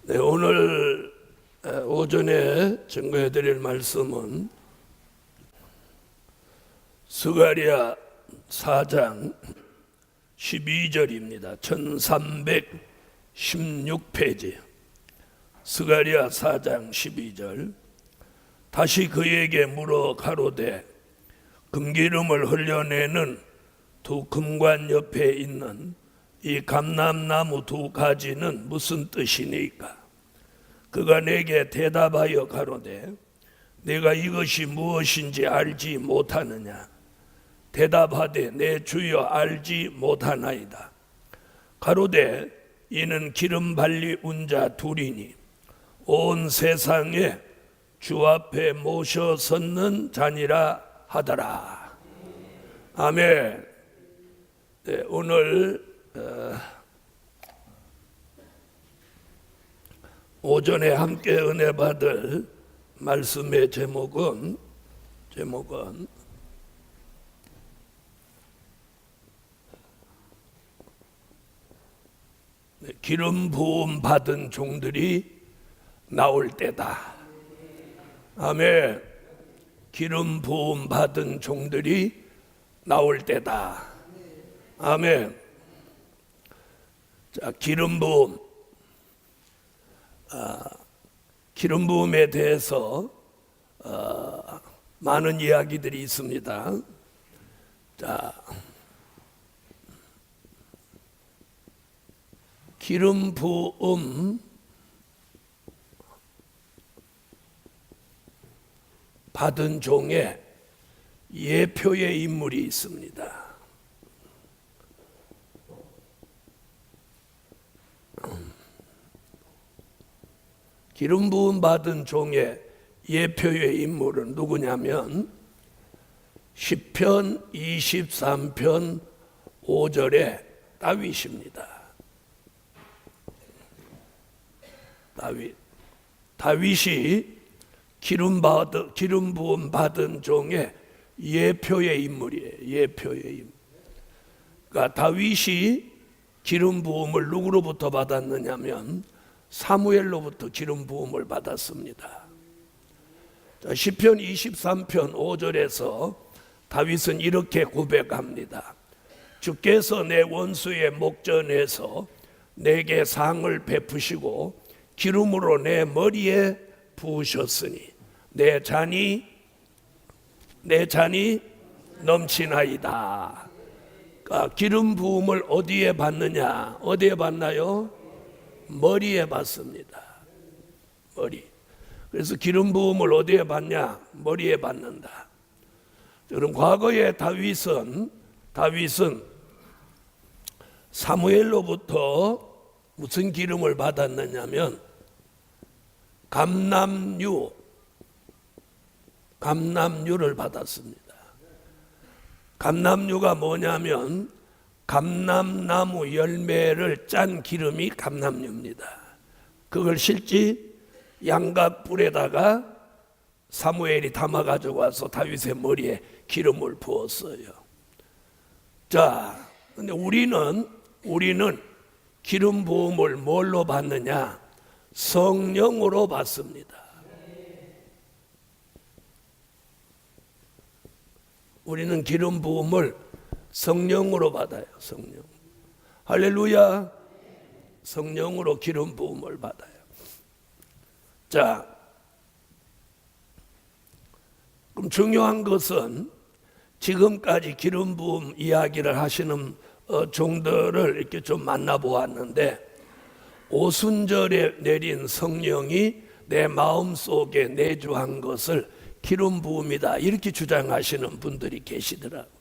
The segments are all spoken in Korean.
네, 오늘 오전에 증거해 드릴 말씀은 스가랴 4장 12절입니다. 1316페이지 스가랴 4장 12절. 다시 그에게 물어 가로되 금기름을 흘려내는 두 금관 옆에 있는 이 감람나무 두 가지는 무슨 뜻이니까? 그가 내게 대답하여 가로되 내가 이것이 무엇인지 알지 못하느냐? 대답하되 내 주여 알지 못하나이다. 가로되 이는 기름 발리 운자 둘이니 온 세상에 주 앞에 모셔 섰는 자니라 하더라. 아멘. 네, 오늘 오전에 함께 은혜 받을 말씀의 제목은 기름 부음 받은 종들이 나올 때다. 아멘. 기름 부음 받은 종들이 나올 때다. 아멘. 자, 기름 부음에 대해서 많은 이야기들이 있습니다. 자, 기름 부음 받은 종의 예표의 인물이 있습니다. 기름 부음 받은 종의 예표의 인물은 누구냐면 시편 23편 5절의 다윗입니다. 다윗이 기름 부음 받은 종의 예표의 인물이에요. 예표의 인물. 그러니까 다윗이 기름 부음을 누구로부터 받았느냐면 사무엘로부터 기름 부음을 받았습니다. 자, 시편 23편 5절에서 다윗은 이렇게 고백합니다. 주께서 내 원수의 목전에서 내게 상을 베푸시고 기름으로 내 머리에 부으셨으니 내 잔이 넘치나이다. 그러니까 기름 부음을 어디에 받느냐? 어디에 받나요? 머리에 받습니다. 머리. 그래서 기름 부음을 어디에 받냐? 머리에 받는다. 그럼 과거에 다윗은 사무엘로부터 무슨 기름을 받았느냐면 감람유를 받았습니다. 감람유가 뭐냐면 감람나무 열매를 짠 기름이 감람유입니다. 그걸 실지 양각불에다가 사무엘이 담아 가지고 와서 다윗의 머리에 기름을 부었어요. 자, 근데 우리는 기름 부음을 뭘로 받느냐? 성령으로 받습니다. 우리는 기름 부음을 성령으로 받아요. 성령. 할렐루야. 성령으로 기름 부음을 받아요. 자, 그럼 중요한 것은 지금까지 기름 부음 이야기를 하시는 종들을 이렇게 좀 만나보았는데 오순절에 내린 성령이 내 마음속에 내주한 것을 기름 부음이다 이렇게 주장하시는 분들이 계시더라고요.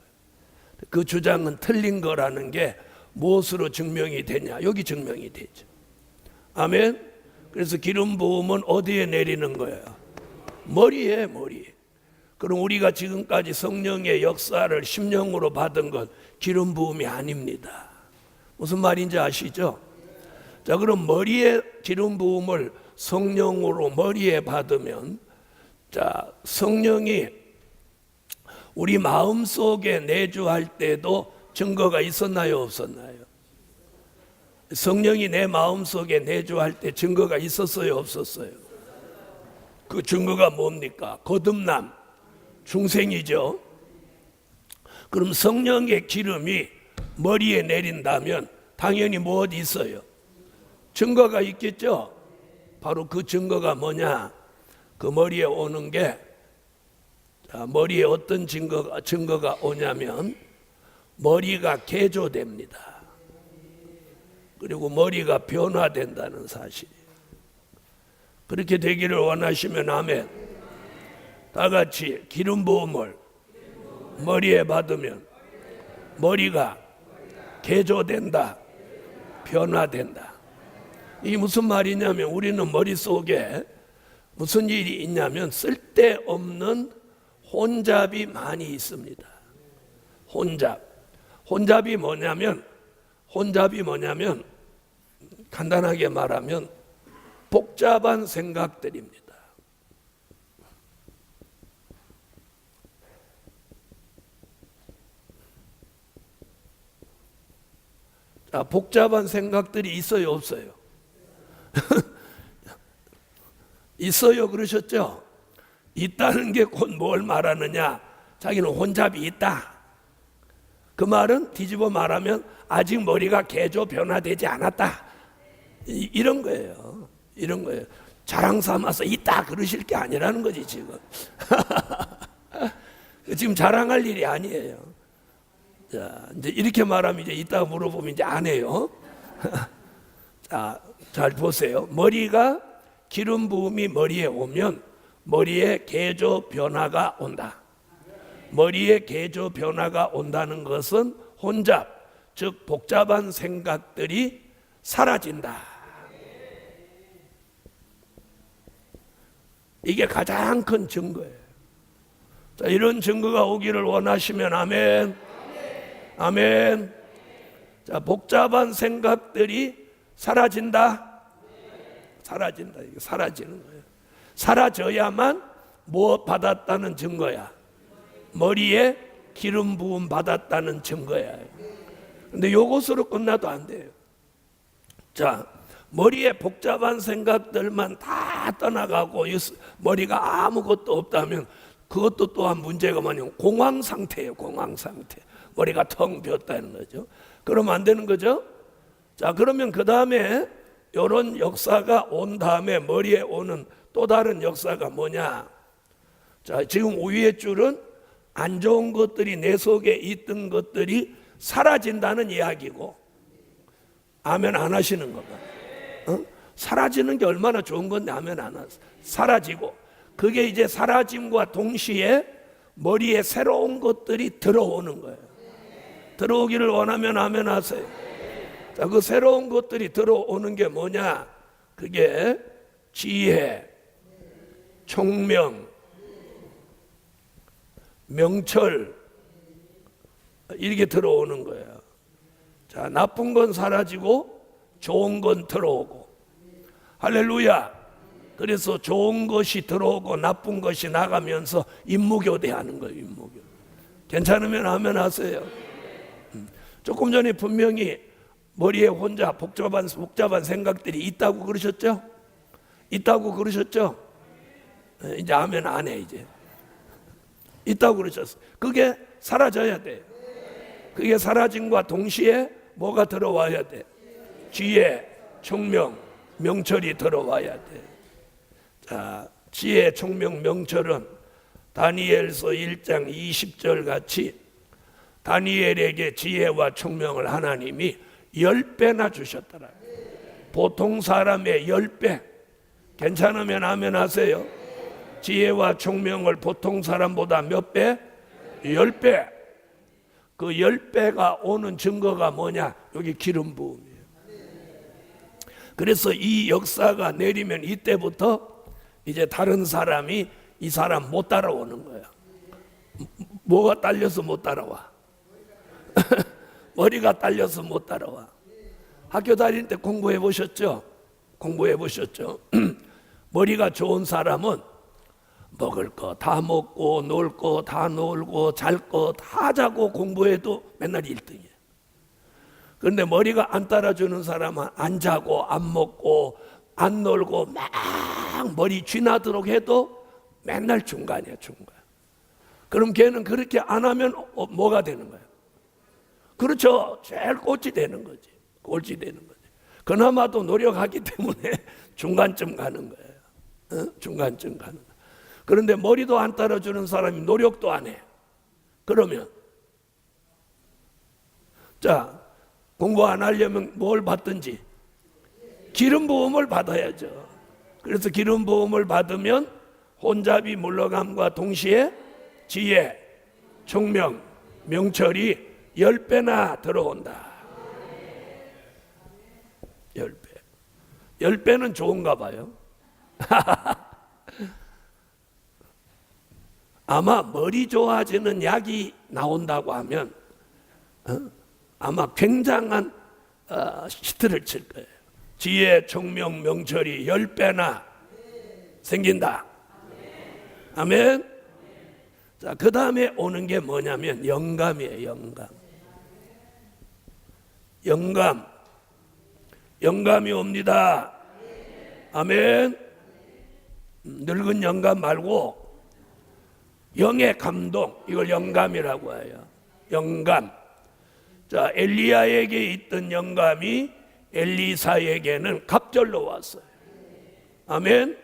그 주장은 틀린 거라는 게 무엇으로 증명이 되냐? 여기 증명이 되죠. 아멘. 그래서 기름 부음은 어디에 내리는 거예요? 머리에. 그럼 우리가 지금까지 성령의 역사를 심령으로 받은 건 기름 부음이 아닙니다. 무슨 말인지 아시죠? 자, 그럼 머리에 기름 부음을 성령으로 머리에 받으면, 자, 성령이 우리 마음속에 내주할 때도 증거가 있었나요, 없었나요? 성령이 내 마음속에 내주할 때 증거가 있었어요, 없었어요? 그 증거가 뭡니까? 거듭남, 중생이죠. 그럼 성령의 기름이 머리에 내린다면 당연히 무엇이 있어요? 증거가 있겠죠. 바로 그 증거가 뭐냐? 그 머리에 오는 게, 머리에 어떤 증거가 오냐면 머리가 개조됩니다. 그리고 머리가 변화된다는 사실이에요. 그렇게 되기를 원하시면 아멘. 다 같이 기름 부음을 머리에 받으면 머리가 개조된다, 변화된다. 이게 무슨 말이냐면 우리는 머릿속에 무슨 일이 있냐면 쓸데없는 혼잡이 많이 있습니다. 혼잡이 뭐냐면 간단하게 말하면 복잡한 생각들입니다. 자, 복잡한 생각들이 있어요, 없어요? 있어요, 그러셨죠? 있다는 게 곧 뭘 말하느냐? 자기는 혼잡이 있다. 그 말은 뒤집어 말하면 아직 머리가 개조 변화되지 않았다. 이런 거예요. 이런 거예요. 자랑 삼아서 있다 그러실 게 아니라는 거지 지금. 지금 자랑할 일이 아니에요. 자, 이제 이렇게 말하면 이제 있다고 물어보면 이제 안 해요. 자, 잘 보세요. 머리가 기름 부음이 머리에 오면 머리에 개조 변화가 온다. 머리에 개조 변화가 온다는 것은 혼잡, 즉 복잡한 생각들이 사라진다. 이게 가장 큰 증거예요. 자, 이런 증거가 오기를 원하시면 아멘. 아멘. 자, 복잡한 생각들이 사라진다. 사라진다. 이게 사라지는 거예요. 사라져야만 무엇 받았다는 증거야? 머리에 기름 부음 받았다는 증거야. 근데 요것으로 끝나도 안 돼요. 자, 머리에 복잡한 생각들만 다 떠나가고 머리가 아무것도 없다면 그것도 또한 문제가 뭐냐면 공황 상태예요. 공황 상태. 머리가 텅 비었다는 거죠. 그러면 안 되는 거죠. 자, 그러면 그 다음에 이런 역사가 온 다음에 머리에 오는 또 다른 역사가 뭐냐? 자, 지금 위의 줄은 안 좋은 것들이 내 속에 있던 것들이 사라진다는 이야기고, 아멘 안 하시는 거가. 사라지는 게 얼마나 좋은 건데 아멘 안 하세요. 사라지고, 그게 이제 사라짐과 동시에 머리에 새로운 것들이 들어오는 거예요. 들어오기를 원하면 아멘 하세요. 자, 그 새로운 것들이 들어오는 게 뭐냐? 그게 지혜, 총명, 명철, 이렇게 들어오는 거예요. 자, 나쁜 건 사라지고 좋은 건 들어오고. 할렐루야. 그래서 좋은 것이 들어오고 나쁜 것이 나가면서 임무교대하는 거예요. 임무교. 괜찮으면 아멘 하세요. 조금 전에 분명히 머리에 혼자 복잡한 생각들이 있다고 그러셨죠? 있다고 그러셨죠? 이제 아멘 안 해 이제. 있다고 그러셨어요. 그게 사라져야 돼. 그게 사라짐과 동시에 뭐가 들어와야 돼? 지혜, 총명, 명철이 들어와야 돼. 자, 지혜, 총명, 명철은 다니엘서 1장 20절 같이 다니엘에게 지혜와 총명을 하나님이 10배나 주셨더라. 보통 사람의 10배. 괜찮으면 아멘 하세요. 지혜와 총명을 보통 사람보다 몇 배? 10배. 그 10배가 오는 증거가 뭐냐? 여기 기름 부음이에요. 그래서 이 역사가 내리면 이때부터 이제 다른 사람이 이 사람 못 따라오는 거야. 뭐가 딸려서 못 따라와? 머리가 딸려서 못 따라와. 학교 다닐 때 공부해 보셨죠? 공부해 보셨죠? 머리가 좋은 사람은 먹을 거 다 먹고 놀 거 다 놀고 잘 거 다 자고 공부해도 맨날 1등이에요. 그런데 머리가 안 따라주는 사람은 안 자고 안 먹고 안 놀고 막 머리 쥐나도록 해도 맨날 중간이야, 중간. 그럼 걔는 그렇게 안 하면 뭐가 되는 거야? 그렇죠. 제일 꼴찌 되는 거지. 꼴찌 되는 거지. 그나마도 노력하기 때문에 중간쯤 가는 거예요. 중간쯤 가는 거예요. 그런데 머리도 안 따라주는 사람이 노력도 안 해. 그러면 자, 공부 안 하려면 뭘 받든지 기름 부음을 받아야죠. 그래서 기름 부음을 받으면 혼잡이 물러감과 동시에 지혜, 총명, 명철이 10배나 들어온다. 10배. 10배는 좋은가 봐요. 아마 머리 좋아지는 약이 나온다고 하면 아마 굉장한 히트를 칠 거예요. 지혜, 총명, 명철이 10배나 생긴다. 아멘. 자, 그 다음에 오는 게 뭐냐면 영감이에요. 영감. 영감. 영감이 옵니다. 아멘. 늙은 영감 말고 영의 감동, 이걸 영감이라고 해요. 영감. 자, 엘리야에게 있던 영감이 엘리사에게는 갑절로 왔어요. 아멘.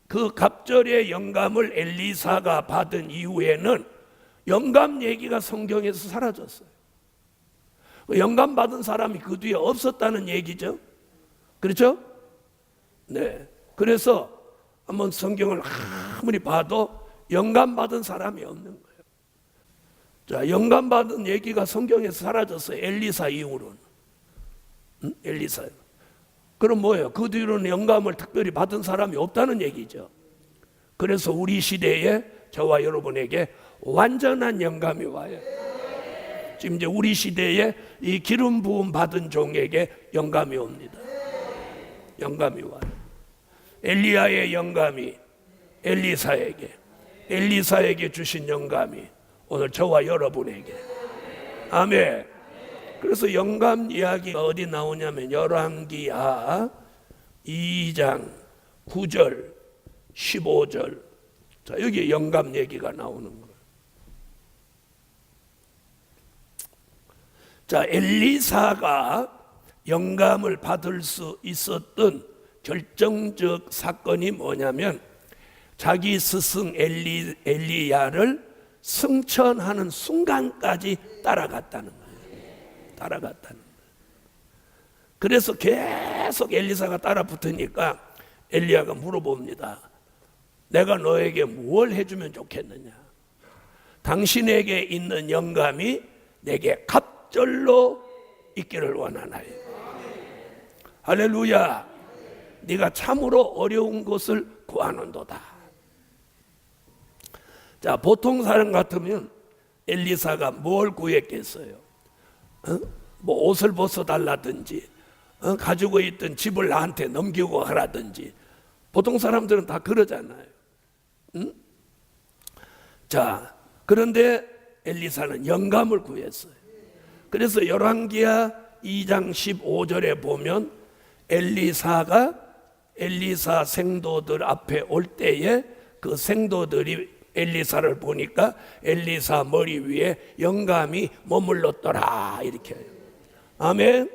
그 갑절의 영감을 엘리사가 받은 이후에는 영감 얘기가 성경에서 사라졌어요. 영감 받은 사람이 그 뒤에 없었다는 얘기죠. 그렇죠? 네. 그래서 한번 성경을 아무리 봐도 영감 받은 사람이 없는 거예요. 자, 영감 받은 얘기가 성경에서 사라졌어요. 엘리사 이후로는. 엘리사. 그럼 뭐예요? 그 뒤로는 영감을 특별히 받은 사람이 없다는 얘기죠. 그래서 우리 시대에 저와 여러분에게 완전한 영감이 와요. 지금 이제 우리 시대에 이 기름 부음 받은 종에게 영감이 옵니다. 영감이 와요. 엘리야의 영감이 엘리사에게 주신 영감이 오늘 저와 여러분에게. 아멘. 그래서 영감 이야기가 어디 나오냐면 열왕기하 2장 9절 15절. 자, 여기 영감 얘기가 나오는 거예요. 자, 엘리사가 영감을 받을 수 있었던 결정적 사건이 뭐냐면 자기 스승 엘리야를 승천하는 순간까지 따라갔다는 거예요. 따라갔다는 거예요. 그래서 계속 엘리사가 따라 붙으니까 엘리야가 물어봅니다. 내가 너에게 뭘 해주면 좋겠느냐? 당신에게 있는 영감이 내게 갑절로 있기를 원하나요? 할렐루야. 네가 참으로 어려운 것을 구하는도다. 자, 보통 사람 같으면 엘리사가 뭘 구했겠어요? 뭐 옷을 벗어달라든지 가지고 있던 집을 나한테 넘기고 하라든지. 보통 사람들은 다 그러잖아요. 자, 그런데 엘리사는 영감을 구했어요. 그래서 열왕기하 2장 15절에 보면 엘리사 생도들 앞에 올 때에 그 생도들이 엘리사를 보니까 엘리사 머리 위에 영감이 머물렀더라 이렇게 해요. 아멘.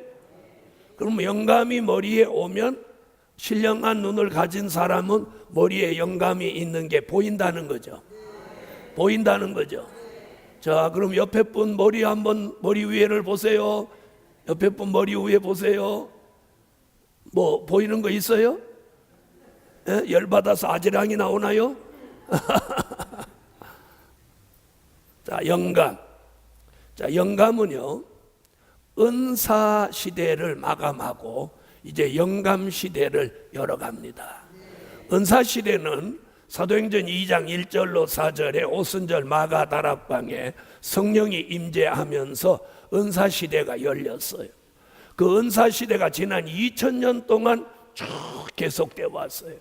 그럼 영감이 머리에 오면 신령한 눈을 가진 사람은 머리에 영감이 있는 게 보인다는 거죠. 보인다는 거죠. 자, 그럼 옆에 분 머리 한번 머리 위에를 보세요. 옆에 분 머리 위에 보세요. 뭐 보이는 거 있어요? 예? 열받아서 아지랑이 나오나요? 자, 영감. 자, 영감은요, 은사 시대를 마감하고 이제 영감 시대를 열어갑니다. 은사 시대는 사도행전 2장 1절로 4절에 오순절 마가 다락방에 성령이 임재하면서 은사 시대가 열렸어요. 그 은사 시대가 지난 2000년 동안 쭉 계속되어 왔어요.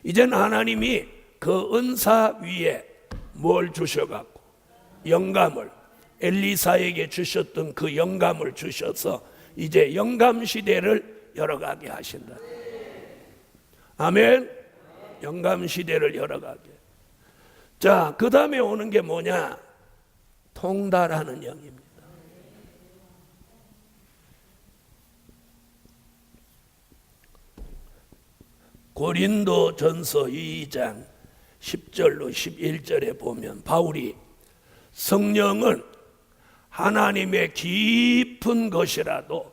이제는 하나님이 그 은사 위에 뭘 주셔갖고 영감을, 엘리사에게 주셨던 그 영감을 주셔서 이제 영감 시대를 열어가게 하신다. 아멘. 영감 시대를 열어가게. 자, 그 다음에 오는 게 뭐냐? 통달하는 영입니다. 고린도 전서 2장 10절로 11절에 보면 바울이 성령은 하나님의 깊은 것이라도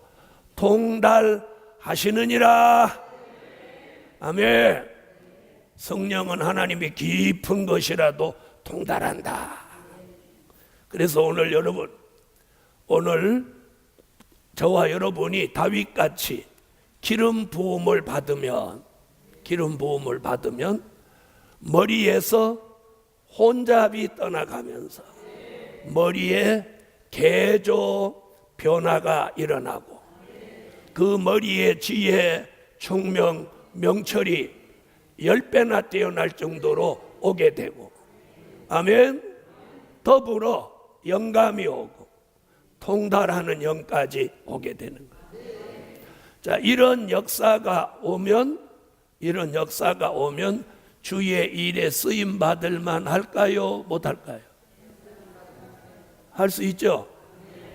통달하시느니라. 아멘. 성령은 하나님의 깊은 것이라도 통달한다. 그래서 오늘 여러분, 오늘 저와 여러분이 다윗같이 기름 부음을 받으면 머리에서 혼잡이 떠나가면서 머리에 개조 변화가 일어나고 그 머리에 지혜, 총명, 명철이 10배나 뛰어날 정도로 오게 되고, 아멘. 더불어 영감이 오고 통달하는 영까지 오게 되는 거예요. 자, 이런 역사가 오면 주의 일에 쓰임 받을 만 할까요? 못 할까요? 할 수 있죠.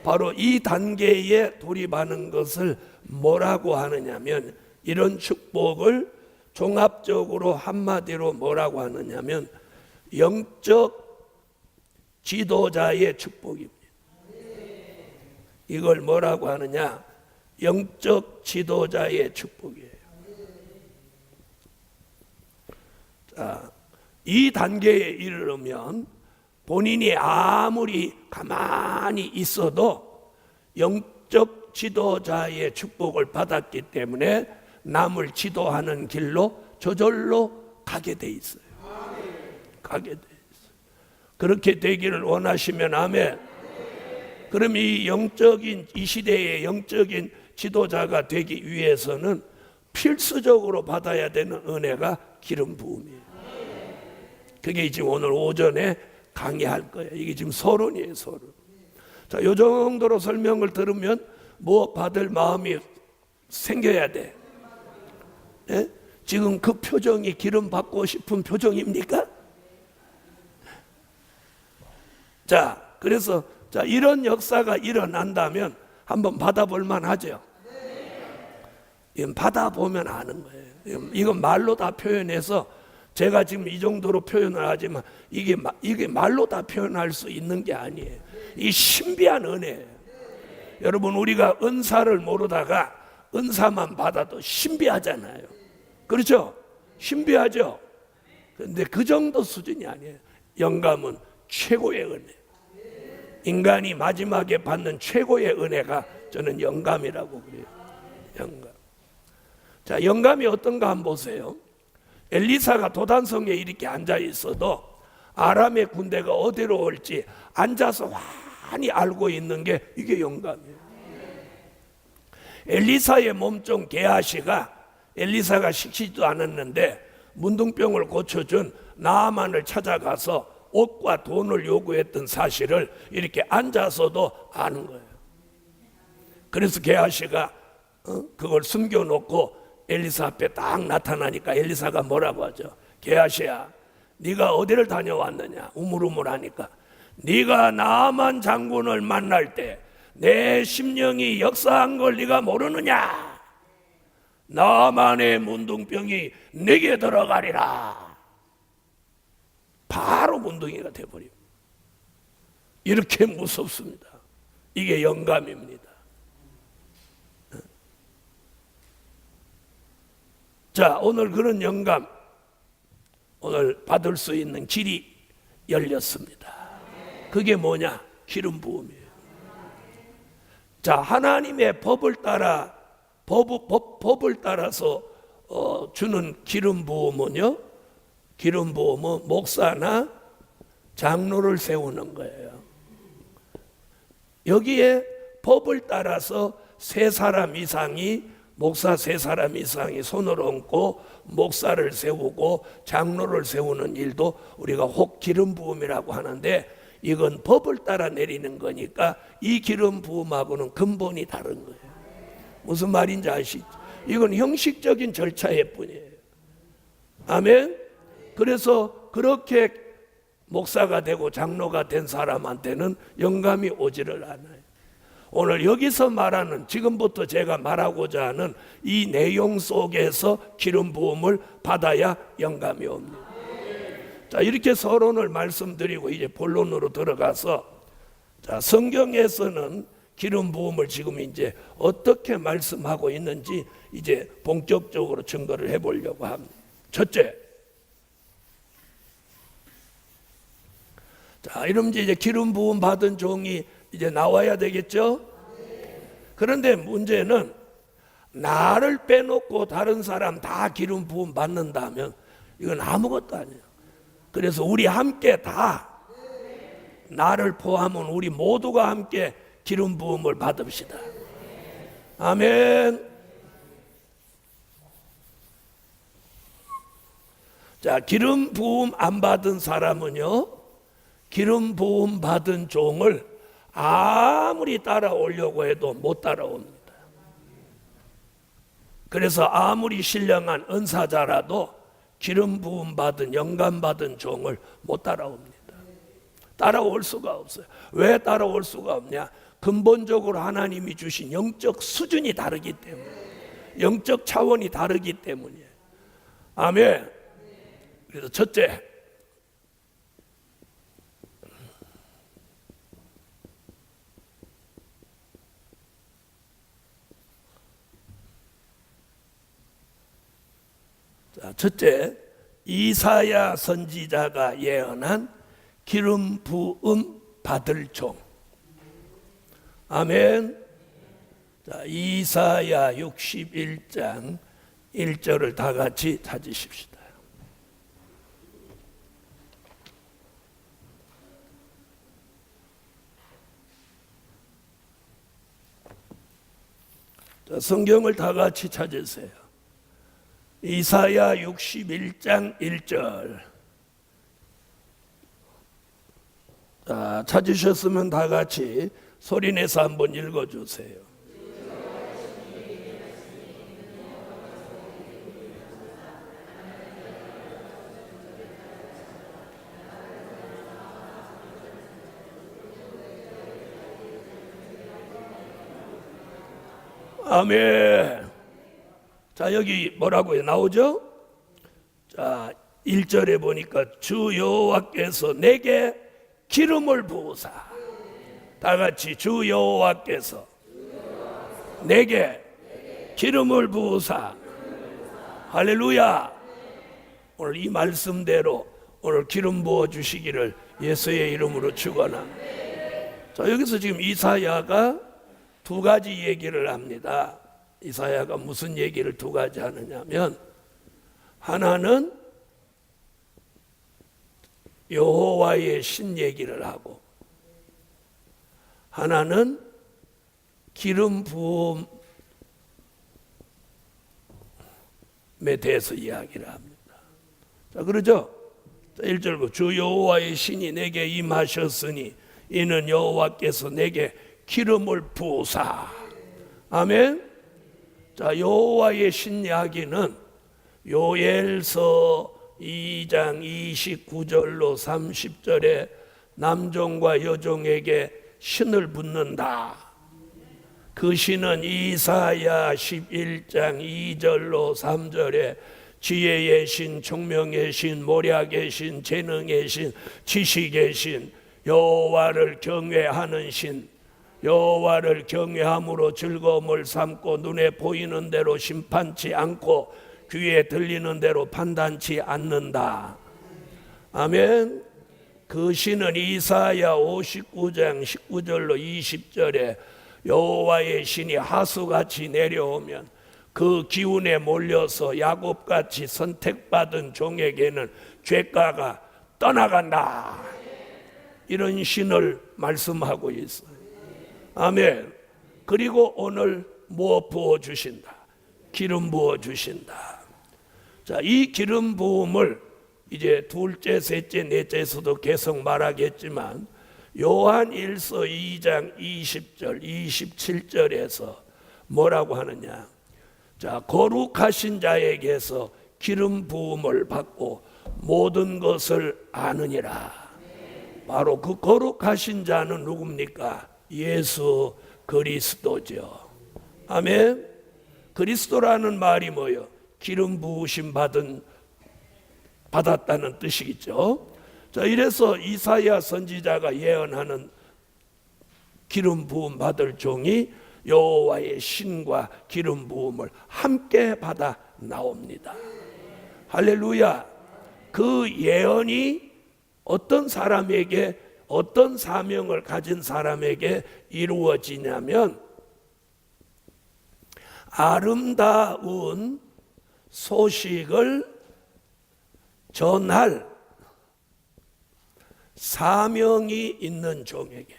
바로 이 단계에 돌입하는 것을 뭐라고 하느냐면, 이런 축복을 종합적으로 한마디로 뭐라고 하느냐면 영적 지도자의 축복입니다. 이걸 뭐라고 하느냐? 영적 지도자의 축복이에요. 자, 이 단계에 이르려면 본인이 아무리 가만히 있어도 영적 지도자의 축복을 받았기 때문에 남을 지도하는 길로 저절로 가게 돼 있어요. 가게 돼 있어요. 그렇게 되기를 원하시면 아멘. 그럼 이 시대의 영적인 지도자가 되기 위해서는 필수적으로 받아야 되는 은혜가 기름 부음이에요. 그게 지금 오늘 오전에 강의할 거예요. 이게 지금 서론이에요, 서론. 자, 요 정도로 설명을 들으면 뭐 받을 마음이 생겨야 돼. 예? 지금 그 표정이 기름 받고 싶은 표정입니까? 자, 그래서 이런 역사가 일어난다면 한번 받아볼 만하죠. 이건 받아보면 아는 거예요. 이건 말로 다 표현해서 제가 지금 이 정도로 표현을 하지만 이게 말로 다 표현할 수 있는 게 아니에요. 이 신비한 은혜예요. 여러분, 우리가 은사를 모르다가 은사만 받아도 신비하잖아요. 그렇죠? 신비하죠? 근데 그 정도 수준이 아니에요. 영감은 최고의 은혜. 인간이 마지막에 받는 최고의 은혜가 저는 영감이라고 그래요. 영감. 자, 영감이 어떤가 한번 보세요. 엘리사가 도단성에 이렇게 앉아 있어도 아람의 군대가 어디로 올지 앉아서 환히 알고 있는 게 이게 영감이에요. 엘리사의 몸종 게하시가 엘리사가 식히지도 않았는데 문둥병을 고쳐준 나아만을 찾아가서 옷과 돈을 요구했던 사실을 이렇게 앉아서도 아는 거예요. 그래서 게하시가 그걸 숨겨놓고 엘리사 앞에 딱 나타나니까 엘리사가 뭐라고 하죠? 게하시야, 네가 어디를 다녀왔느냐? 우물우물하니까 네가 나아만 장군을 만날 때 내 심령이 역사한 걸 네가 모르느냐? 나만의 문둥병이 내게 들어가리라. 바로 문둥이가 돼버려. 이렇게 무섭습니다. 이게 영감입니다. 자, 오늘 그런 영감, 오늘 받을 수 있는 길이 열렸습니다. 그게 뭐냐? 기름 부음이에요. 자, 하나님의 법을 따라서 주는 기름 부음은요, 기름 부음은 목사나 장로를 세우는 거예요. 여기에 법을 따라서 목사 3사람 이상이 손을 얹고 목사를 세우고 장로를 세우는 일도 우리가 혹 기름 부음이라고 하는데, 이건 법을 따라 내리는 거니까 이 기름 부음하고는 근본이 다른 거예요. 무슨 말인지 아시죠? 이건 형식적인 절차일 뿐이에요. 아멘. 그래서 그렇게 목사가 되고 장로가 된 사람한테는 영감이 오지를 않아요. 오늘 여기서 말하는, 지금부터 제가 말하고자 하는 이 내용 속에서 기름 부음을 받아야 영감이 옵니다. 자, 이렇게 서론을 말씀드리고 이제 본론으로 들어가서, 자, 성경에서는 기름 부음을 지금 이제 어떻게 말씀하고 있는지 이제 본격적으로 증거를 해보려고 합니다. 첫째, 자, 이러면 이제 기름 부음 받은 종이 이제 나와야 되겠죠? 그런데 문제는 나를 빼놓고 다른 사람 다 기름 부음 받는다면 이건 아무것도 아니에요. 그래서 우리 함께 다, 나를 포함한 우리 모두가 함께 기름 부음을 받읍시다. 아멘. 자, 기름 부음 안 받은 사람은요, 기름 부음 받은 종을 아무리 따라오려고 해도 못 따라옵니다. 그래서 아무리 신령한 은사자라도 기름 부음 받은, 영감 받은 종을 못 따라옵니다. 따라올 수가 없어요. 왜 따라올 수가 없냐? 근본적으로 하나님이 주신 영적 수준이 다르기 때문에, 영적 차원이 다르기 때문이에요. 아멘. 그래서 첫째, 이사야 선지자가 예언한 기름 부음 받을 종. 아멘. 자, 이사야 61장 1절을 다 같이 찾으십시다. 자, 성경을 다 같이 찾으세요. 이사야 61장 1절. 자, 찾으셨으면 다 같이 소리내서 한번 읽어주세요. 아멘. 자, 여기 뭐라고 나오죠? 자, 1절에 보니까 주 여호와께서 내게 기름을 부으사. 다 같이 주 여호와께서 내게 기름을 부으사. 할렐루야. 오늘 이 말씀대로 오늘 기름 부어 주시기를 예수의 이름으로 축원합니다. 자, 여기서 지금 이사야가 두 가지 얘기를 합니다. 이사야가 무슨 얘기를 두 가지 하느냐면, 하나는 여호와의 신 얘기를 하고, 하나는 기름 부음에 대해서 이야기를 합니다. 자, 그러죠? 1절 주 여호와의 신이 내게 임하셨으니 이는 여호와께서 내게 기름을 부으사. 아멘. 자, 여호와의 신 이야기는 요엘서 2장 29절로 30절에 남종과 여종에게 신을 붓는다. 그 신은 이사야 11장 2절로 3절에 지혜의 신, 총명의 신, 모략의 신, 재능의 신, 지식의 신, 여호와를 경외하는 신, 여호와를 경외함으로 즐거움을 삼고 눈에 보이는 대로 심판치 않고 귀에 들리는 대로 판단치 않는다. 아멘. 그 신은 이사야 59장 19절로 20절에 여호와의 신이 하수같이 내려오면 그 기운에 몰려서 야곱같이 선택받은 종에게는 죄가가 떠나간다. 이런 신을 말씀하고 있어요. 아멘. 그리고 오늘 뭐 부어주신다? 기름 부어주신다. 자, 이 기름 부음을 이제 둘째, 셋째, 넷째에서도 계속 말하겠지만 요한 1서 2장 20절 27절에서 뭐라고 하느냐. 자, 거룩하신 자에게서 기름 부음을 받고 모든 것을 아느니라. 바로 그 거룩하신 자는 누굽니까? 예수 그리스도죠. 아멘. 그리스도라는 말이 뭐예요? 기름 부으심 받았다는 뜻이겠죠. 자, 이래서 이사야 선지자가 예언하는 기름 부음 받을 종이 여호와의 신과 기름 부음을 함께 받아 나옵니다. 할렐루야. 그 예언이 어떤 사람에게, 어떤 사명을 가진 사람에게 이루어지냐면, 아름다운 소식을 전할 사명이 있는 종에게.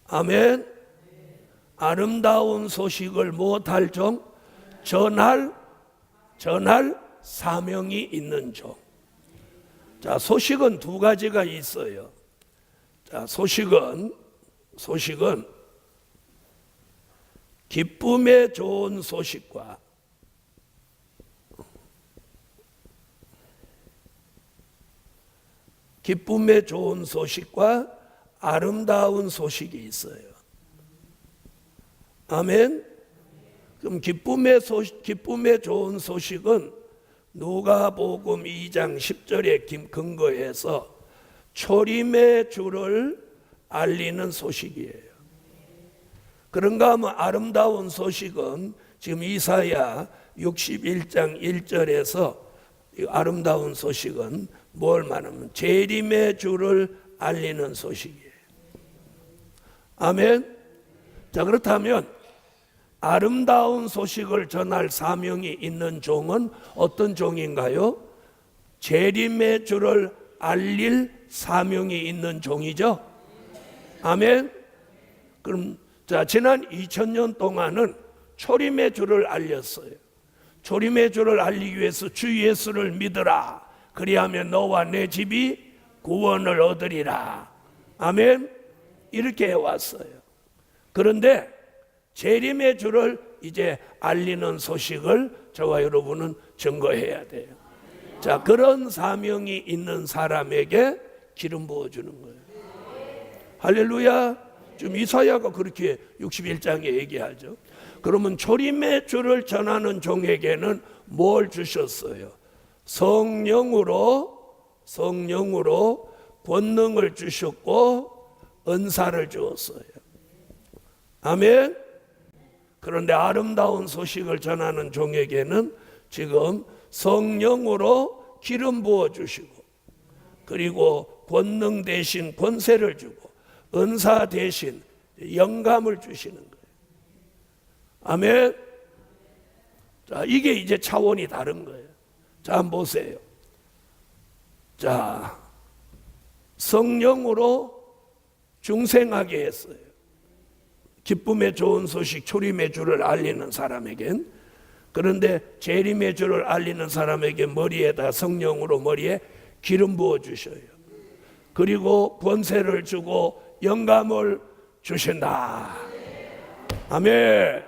아멘. 아름다운 소식을 못할 종, 전할 사명이 있는 종. 자, 소식은 두 가지가 있어요. 자, 소식은 기쁨에 좋은 소식과 아름다운 소식이 있어요. 아멘. 그럼 기쁨에 좋은 소식은 누가복음 2장 10절에 근거해서 초림의 주를 알리는 소식이에요. 그런가 하면 아름다운 소식은 지금 이사야 61장 1절에서 아름다운 소식은 뭘 말하면 재림의 주를 알리는 소식이에요. 아멘. 자, 그렇다면 아름다운 소식을 전할 사명이 있는 종은 어떤 종인가요? 재림의 주를 알릴 사명이 있는 종이죠. 아멘. 그럼 자, 지난 2000년 동안은 초림의 주를 알렸어요. 초림의 주를 알리기 위해서 주 예수를 믿으라. 그리하면 너와 내 집이 구원을 얻으리라. 아멘. 이렇게 해왔어요. 그런데 재림의 주를 이제 알리는 소식을 저와 여러분은 증거해야 돼요. 자, 그런 사명이 있는 사람에게 기름 부어주는 거예요. 할렐루야. 지금 이사야가 그렇게 61장에 얘기하죠. 그러면 초림의 주를 전하는 종에게는 뭘 주셨어요? 성령으로 권능을 주셨고 은사를 주었어요. 아멘. 그런데 아름다운 소식을 전하는 종에게는 지금 성령으로 기름 부어 주시고, 그리고 권능 대신 권세를 주고, 은사 대신 영감을 주시는 거예요. 아멘. 자, 이게 이제 차원이 다른 거예요. 자, 한번 보세요. 자, 성령으로 중생하게 했어요. 기쁨의 좋은 소식, 초림의 주를 알리는 사람에겐. 그런데 재림의 주를 알리는 사람에게 머리에다 성령으로 머리에 기름 부어 주셔요. 그리고 권세를 주고 영감을 주신다. 아멘.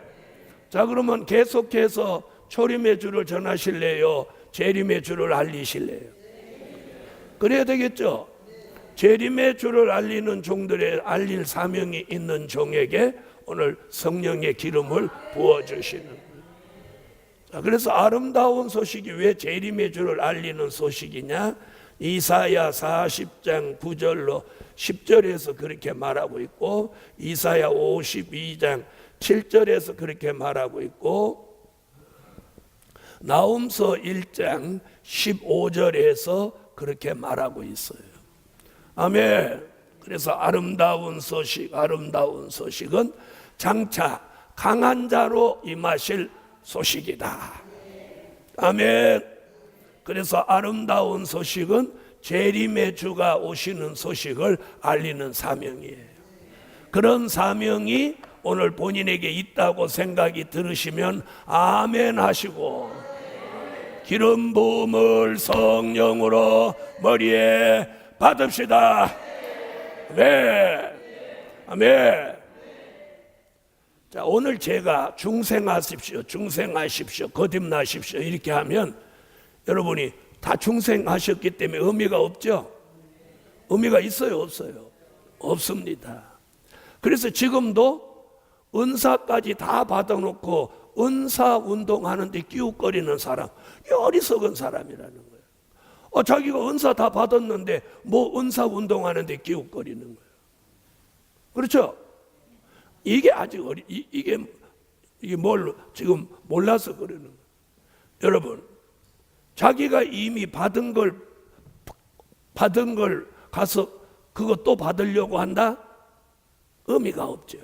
자, 그러면 계속해서 초림의 주를 전하실래요? 재림의 주를 알리실래요? 그래야 되겠죠. 재림의 주를 알리는 종들의 알릴 사명이 있는 종에게 오늘 성령의 기름을 부어주시는 거예요. 자, 그래서 아름다운 소식이 왜 재림의 주를 알리는 소식이냐? 이사야 40장 9절로 10절에서 그렇게 말하고 있고, 이사야 52장 7절에서 그렇게 말하고 있고, 나훔서 1장 15절에서 그렇게 말하고 있어요. 아멘. 그래서 아름다운 소식은 장차 강한 자로 임하실 소식이다. 아멘. 그래서 아름다운 소식은 재림의 주가 오시는 소식을 알리는 사명이에요. 그런 사명이 오늘 본인에게 있다고 생각이 들으시면 아멘 하시고 기름 부음을 성령으로 머리에 받읍시다. 아멘. 아멘. 자, 오늘 제가 중생하십시오, 중생하십시오, 거듭나십시오 이렇게 하면 여러분이 다 중생하셨기 때문에 의미가 없죠? 의미가 있어요, 없어요? 없습니다. 그래서 지금도 은사까지 다 받아놓고 은사 운동하는데 끼웃거리는 사람, 이 어리석은 사람이라는 거예요. 자기가 은사 다 받았는데 뭐 은사 운동하는데 끼웃거리는 거예요. 그렇죠? 이게 아직 이게 뭘 지금 몰라서 그러는 거예요. 여러분, 자기가 이미 받은 걸 가서 그거 또 받으려고 한다? 의미가 없죠.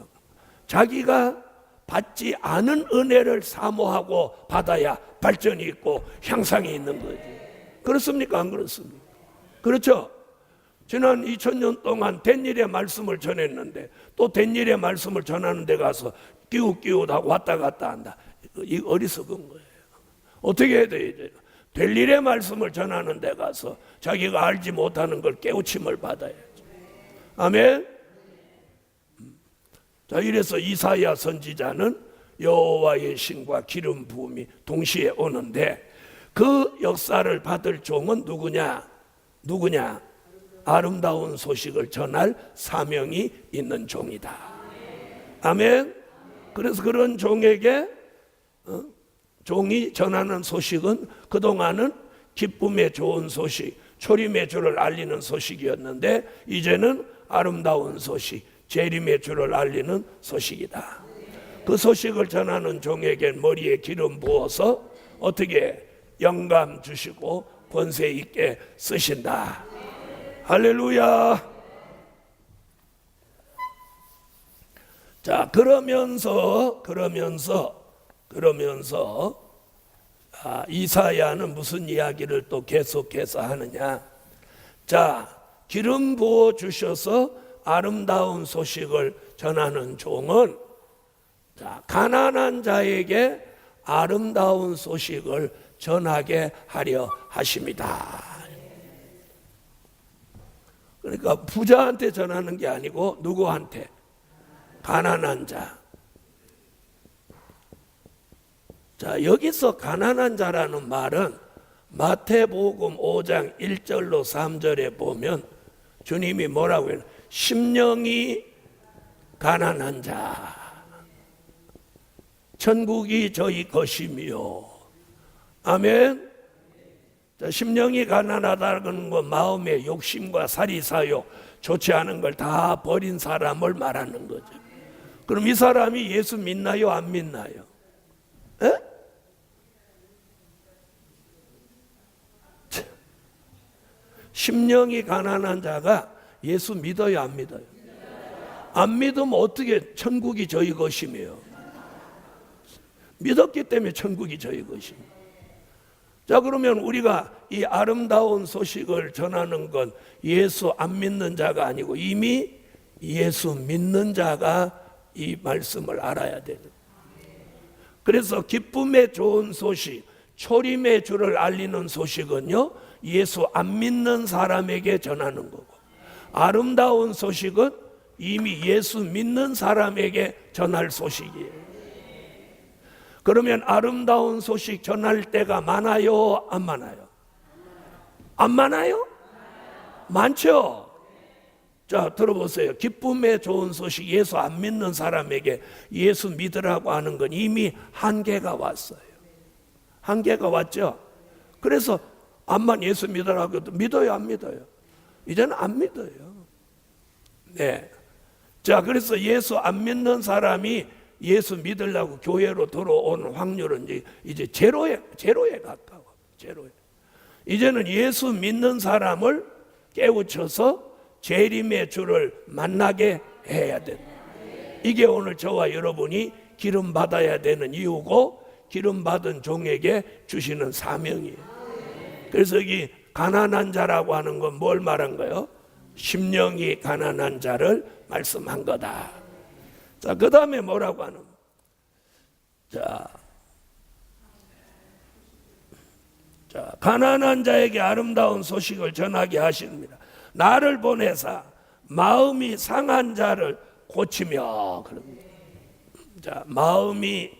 자기가 받지 않은 은혜를 사모하고 받아야 발전이 있고 향상이 있는 거지. 그렇습니까? 안 그렇습니까? 그렇죠? 지난 2000년 동안 된 일의 말씀을 전했는데 또 된 일의 말씀을 전하는 데 가서 끼웃끼웃하고 왔다 갔다 한다. 이 어리석은 거예요. 어떻게 해야 돼요? 될 일의 말씀을 전하는 데 가서 자기가 알지 못하는 걸 깨우침을 받아야죠. 아멘. 자, 이래서 이사야 선지자는 여호와의 신과 기름 부음이 동시에 오는데 그 역사를 받을 종은 누구냐? 아름다운 소식을 전할 사명이 있는 종이다. 아멘. 그래서 그런 종에게 종이 전하는 소식은 그동안은 기쁨의 좋은 소식, 초림의 주를 알리는 소식이었는데 이제는 아름다운 소식, 재림의 주를 알리는 소식이다. 그 소식을 전하는 종에게 머리에 기름 부어서 어떻게 영감 주시고 권세 있게 쓰신다. 할렐루야. 자, 그러면서 이사야는 무슨 이야기를 또 계속해서 하느냐? 자, 기름 부어 주셔서 아름다운 소식을 전하는 종은 자, 가난한 자에게 아름다운 소식을 전하게 하려 하십니다. 그러니까 부자한테 전하는 게 아니고 누구한테? 가난한 자. 자, 여기서 가난한 자라는 말은 마태복음 5장 1절로 3절에 보면 주님이 뭐라고 해요? 심령이 가난한 자, 천국이 저희 것이며. 아멘. 자, 심령이 가난하다는 건 마음의 욕심과 사리사욕, 좋지 않은 걸 다 버린 사람을 말하는 거죠. 그럼 이 사람이 예수 믿나요? 안 믿나요? 에? 심령이 가난한 자가 예수 믿어요? 안 믿어요? 안 믿으면 어떻게 천국이 저희 것이며? 믿었기 때문에 천국이 저희 것입니다. 자, 그러면 우리가 이 아름다운 소식을 전하는 건 예수 안 믿는 자가 아니고 이미 예수 믿는 자가 이 말씀을 알아야 되는. 그래서 기쁨의 좋은 소식, 초림의 주를 알리는 소식은요, 예수 안 믿는 사람에게 전하는 거고, 아름다운 소식은 이미 예수 믿는 사람에게 전할 소식이에요. 그러면 아름다운 소식 전할 때가 많아요? 안 많아요? 안 많아요? 많죠? 자, 들어보세요. 기쁨의 좋은 소식, 예수 안 믿는 사람에게 예수 믿으라고 하는 건 이미 한계가 왔어요. 한계가 왔죠? 그래서 암만 예수 믿으라고 해도 믿어요, 안 믿어요? 이제는 안 믿어요. 네. 자, 그래서 예수 안 믿는 사람이 예수 믿으려고 교회로 들어오는 확률은 이제 제로에 가까워. 제로에. 이제는 예수 믿는 사람을 깨우쳐서 재림의 주를 만나게 해야 된다. 이게 오늘 저와 여러분이 기름 받아야 되는 이유고 기름 받은 종에게 주시는 사명이에요. 그래서 여기 가난한 자라고 하는 건 뭘 말한 거예요? 심령이 가난한 자를 말씀한 거다. 자, 그 다음에 뭐라고 하는 거예요? 자, 자, 가난한 자에게 아름다운 소식을 전하게 하십니다. 나를 보내사 마음이 상한 자를 고치며 그럽니다. 자, 마음이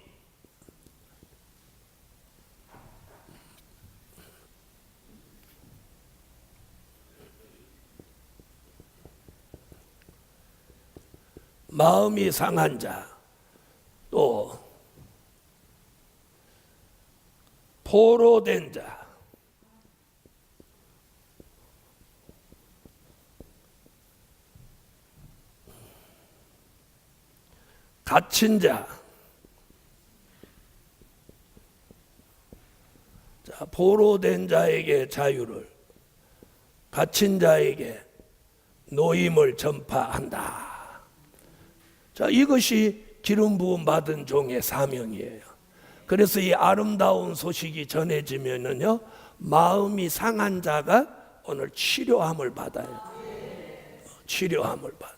상한 자, 또 포로된 자, 갇힌 자, 자, 포로된 자에게 자유를, 갇힌 자에게 노임을 전파한다. 자, 이것이 기름 부음 받은 종의 사명이에요. 그래서 이 아름다운 소식이 전해지면은요, 마음이 상한 자가 오늘 치료함을 받아요. 치료함을 받아.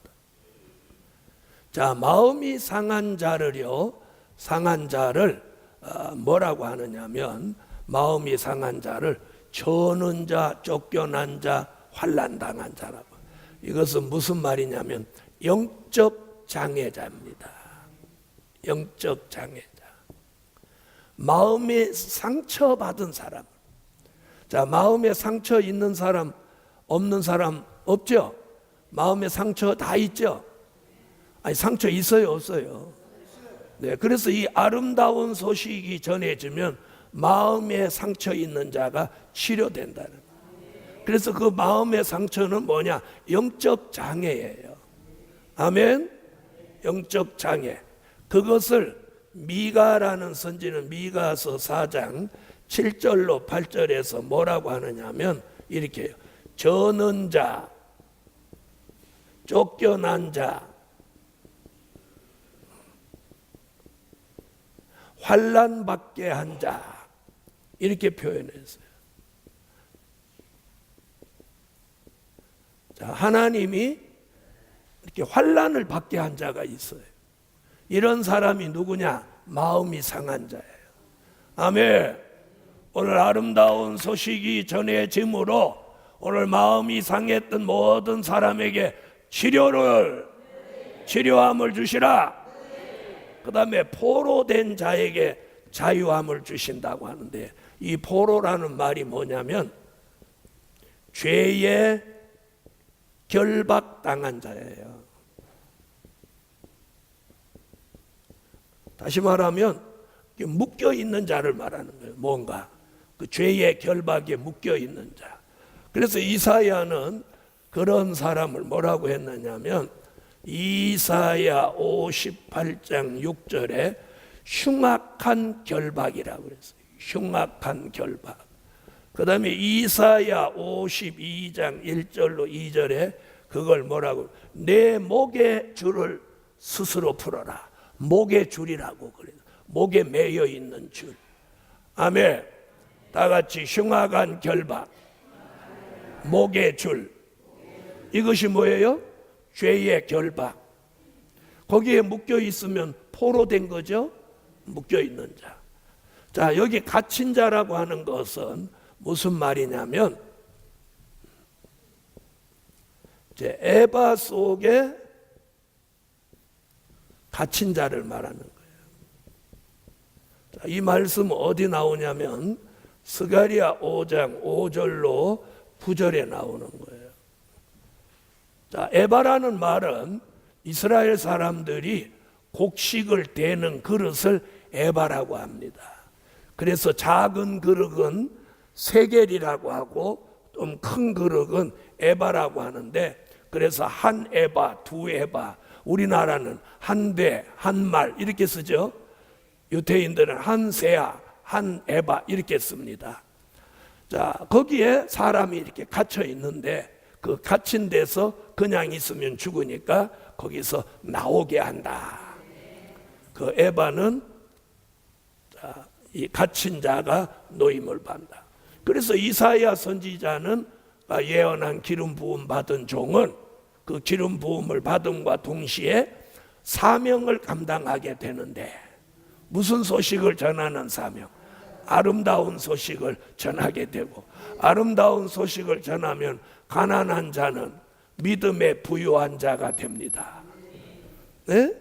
자, 마음이 상한 자를요, 상한 자를 뭐라고 하느냐면, 마음이 상한 자를 저는 자, 쫓겨난 자, 환난 당한 자라고. 이것은 무슨 말이냐면 영적 장애자입니다. 영적 장애자. 마음에 상처받은 사람. 자, 마음에 상처 있는 사람, 없는 사람 없죠? 마음에 상처 다 있죠? 아니, 상처 있어요, 없어요? 네, 그래서 이 아름다운 소식이 전해지면 마음에 상처 있는 자가 치료된다는 거예요. 그래서 그 마음의 상처는 뭐냐? 영적 장애예요. 아멘? 영적 장애. 그것을 미가라는 선지는 미가서 4장 7절로 8절에서 뭐라고 하느냐면 이렇게 해요. 저는 자, 쫓겨난 자, 환난받게 한 자, 이렇게 표현했어요. 자, 하나님이 이렇게 환난을 받게 한 자가 있어요. 이런 사람이 누구냐? 마음이 상한 자예요. 아멘. 오늘 아름다운 소식이 전해짐으로 오늘 마음이 상했던 모든 사람에게 치료함을 주시라. 그 다음에 포로된 자에게 자유함을 주신다고 하는데, 이 포로라는 말이 뭐냐면 죄에 결박당한 자예요. 다시 말하면 묶여 있는 자를 말하는 거예요. 뭔가 그 죄의 결박에 묶여 있는 자. 그래서 이사야는 그런 사람을 뭐라고 했느냐면 이사야 58장 6절에 흉악한 결박이라고 그랬어요. 흉악한 결박. 그 다음에 이사야 52장 1절로 2절에 그걸 뭐라고? 내 목의 줄을 스스로 풀어라. 목의 줄이라고 그래요. 목에 매여 있는 줄. 아멘. 다 같이 흉악한 결박, 목의 줄. 이것이 뭐예요? 죄의 결박. 거기에 묶여 있으면 포로된 거죠. 묶여 있는 자. 자, 여기 갇힌 자라고 하는 것은 무슨 말이냐면 이제 에바 속에 갇힌 자를 말하는 거예요. 자, 이 말씀 어디 나오냐면 스가랴 5장 5절로 9절에 나오는 거예요. 자, 에바라는 말은 이스라엘 사람들이 곡식을 대는 그릇을 에바라고 합니다. 그래서 작은 그릇은 세겔이라고 하고 좀 큰 그릇은 에바라고 하는데, 그래서 한 에바, 두 에바, 우리나라는 한 대, 한 말 이렇게 쓰죠. 유대인들은 한 세아, 한 에바 이렇게 씁니다. 자, 거기에 사람이 이렇게 갇혀 있는데 그 갇힌 데서 그냥 있으면 죽으니까 거기서 나오게 한다. 그 에바는 이 갇힌 자가 노임을 받는다. 그래서 이사야 선지자는 예언한 기름 부음 받은 종은 그 기름 부음을 받음과 동시에 사명을 감당하게 되는데, 무슨 소식을 전하는 사명? 아름다운 소식을 전하게 되고, 아름다운 소식을 전하면 가난한 자는 믿음에 부유한 자가 됩니다. 네?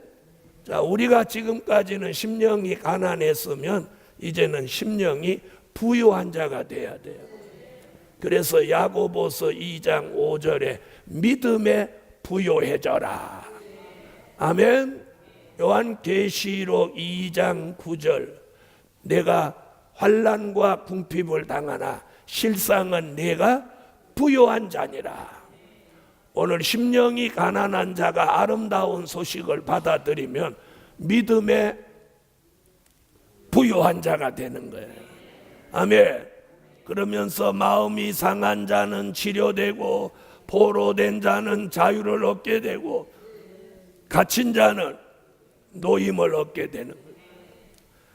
자, 우리가 지금까지는 심령이 가난했으면 이제는 심령이 부유한 자가 돼야 돼요. 그래서 야고보서 2장 5절에 믿음에 부유해져라. 아멘. 요한계시록 2장 9절 내가 환난과 궁핍을 당하나 실상은 내가 부유한 자니라. 오늘 심령이 가난한 자가 아름다운 소식을 받아들이면 믿음에 부유한 자가 되는 거예요. 아멘. 그러면서 마음이 상한 자는 치료되고 포로된 자는 자유를 얻게 되고 갇힌 자는 노임을 얻게 되는 거예요.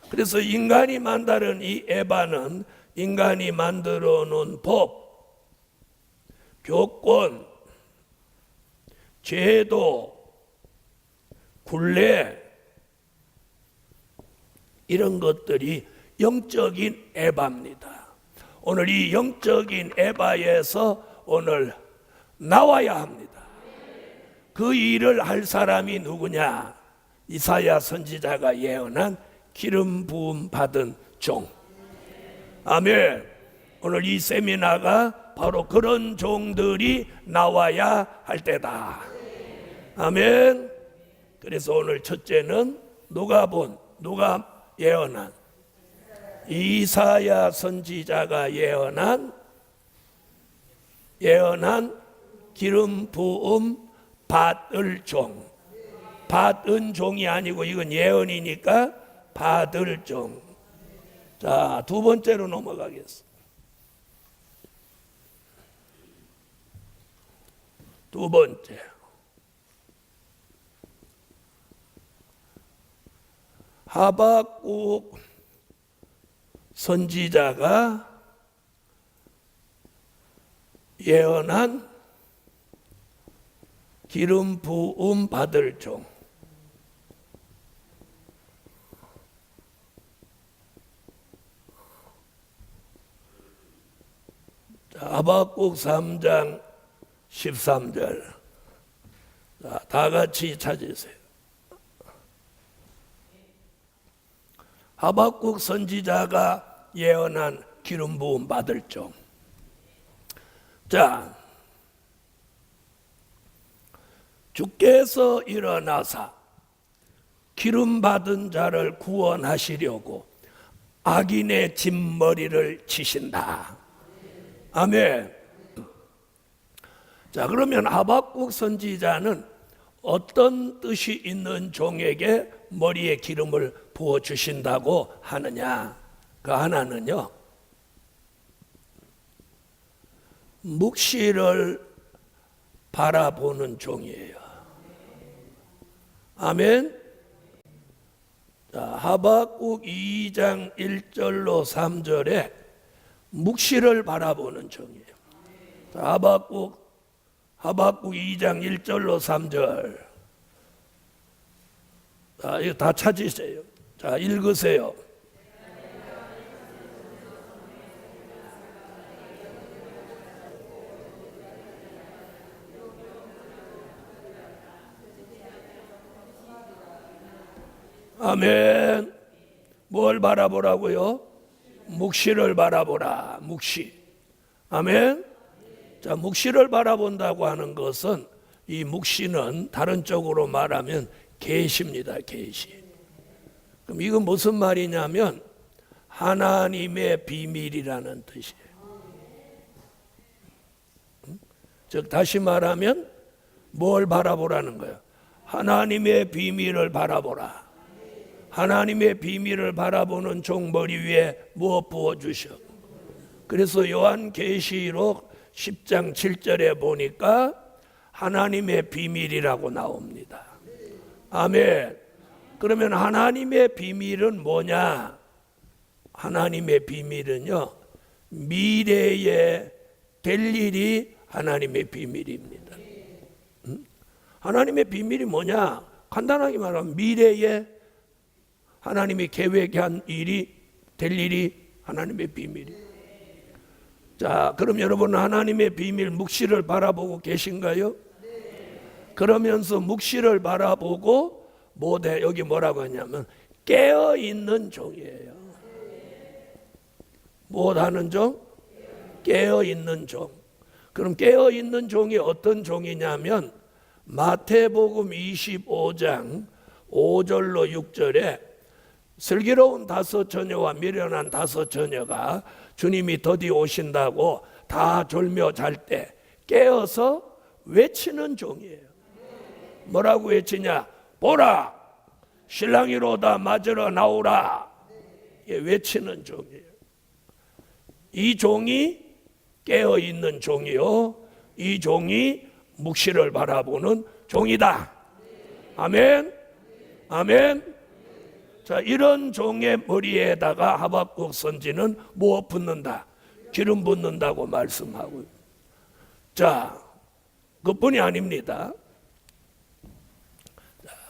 그래서 인간이 만드는 이 에바는 인간이 만들어 놓은 법, 교권, 제도, 굴레 이런 것들이 영적인 에바입니다. 오늘 이 영적인 에바에서 오늘 나와야 합니다. 그 일을 할 사람이 누구냐? 이사야 선지자가 예언한 기름 부음 받은 종. 아멘. 오늘 이 세미나가 바로 그런 종들이 나와야 할 때다. 아멘. 그래서 오늘 첫째는 누가 예언한 이사야 선지자가 예언한 기름 부음 받을 종. 받은 종이 아니고 이건 예언이니까 받을 종. 자, 두 번째로 넘어가겠습니다. 두 번째. 하박국 선지자가 예언한 기름 부음 받을 종. 하박국 3장 13절. 자, 다 같이 찾으세요. 하박국 선지자가 예언한 기름 부음 받을 종. 자, 주께서 일어나사 기름 받은 자를 구원하시려고 악인의 진머리를 치신다. 아멘. 자, 그러면 하박국 선지자는 어떤 뜻이 있는 종에게 머리에 기름을 부어 주신다고 하느냐? 그 하나는요, 묵시를 바라보는 종이에요. 아멘. 자, 하박국 2장 1절로 3절에 묵시를 바라보는 종이에요. 자, 하박국 2장 1절로 3절. 자, 이거 다 찾으세요. 자, 읽으세요. 아멘. 뭘 바라보라고요? 묵시를 바라보라. 묵시. 아멘. 자, 묵시를 바라본다고 하는 것은 이 묵시는 다른 쪽으로 말하면 계시입니다. 계시. 그럼 이건 무슨 말이냐면 하나님의 비밀이라는 뜻이에요. 즉 다시 말하면 뭘 바라보라는 거예요? 하나님의 비밀을 바라보라. 하나님의 비밀을 바라보는 종 머리 위에 무엇 부어주셔? 그래서 요한계시록 10장 7절에 보니까 하나님의 비밀이라고 나옵니다. 아멘. 그러면 하나님의 비밀은 뭐냐? 하나님의 비밀은요, 미래에 될 일이 하나님의 비밀입니다. 하나님의 비밀이 뭐냐? 간단하게 말하면 미래에 하나님이 계획한 일이 될 일이 하나님의 비밀이. 자, 그럼 여러분 하나님의 비밀 묵시를 바라보고 계신가요? 그러면서 묵시를 바라보고 못해. 여기 뭐라고 하냐면 깨어있는 종이에요. 못하는 종? 깨어있는 종. 그럼 깨어있는 종이 어떤 종이냐면 마태복음 25장 5절로 6절에 슬기로운 5 처녀와 미련한 5 처녀가 주님이 더디 오신다고 다 졸며 잘 때 깨어서 외치는 종이에요. 뭐라고 외치냐? 보라, 신랑이로다, 맞으러 나오라. 외치는 종이에요. 이 종이 깨어있는 종이요, 이 종이 묵시를 바라보는 종이다. 아멘. 아멘. 자, 이런 종의 머리에다가 하박국 선지는 무엇 붓는다? 기름 붓는다고 말씀하고요. 자, 그뿐이 아닙니다.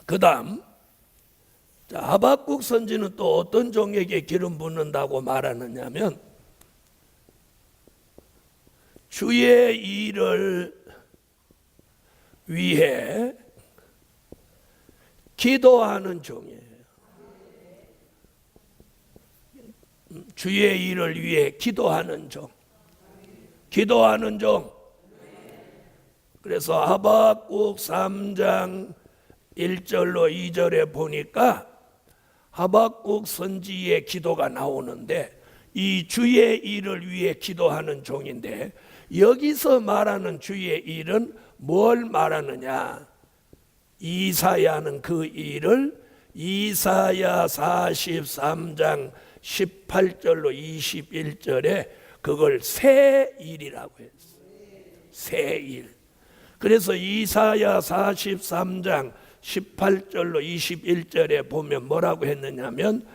그 다음, 하박국 선지는 또 어떤 종에게 기름 붓는다고 말하느냐면 주의 일을 위해 기도하는 종이에요. 주의 일을 위해 기도하는 종. 기도하는 종. 그래서 하박국 3장 1절로 2절에 보니까 하박국 선지의 기도가 나오는데 이 주의 일을 위해 기도하는 종인데 여기서 말하는 주의 일은 뭘 말하느냐? 이사야는 그 일을 이사야 43장 18절로 21절에 그걸 새 일이라고 했어요. 새 일. 그래서 이사야 43장 18절로 21절에 보면 뭐라고 했느냐면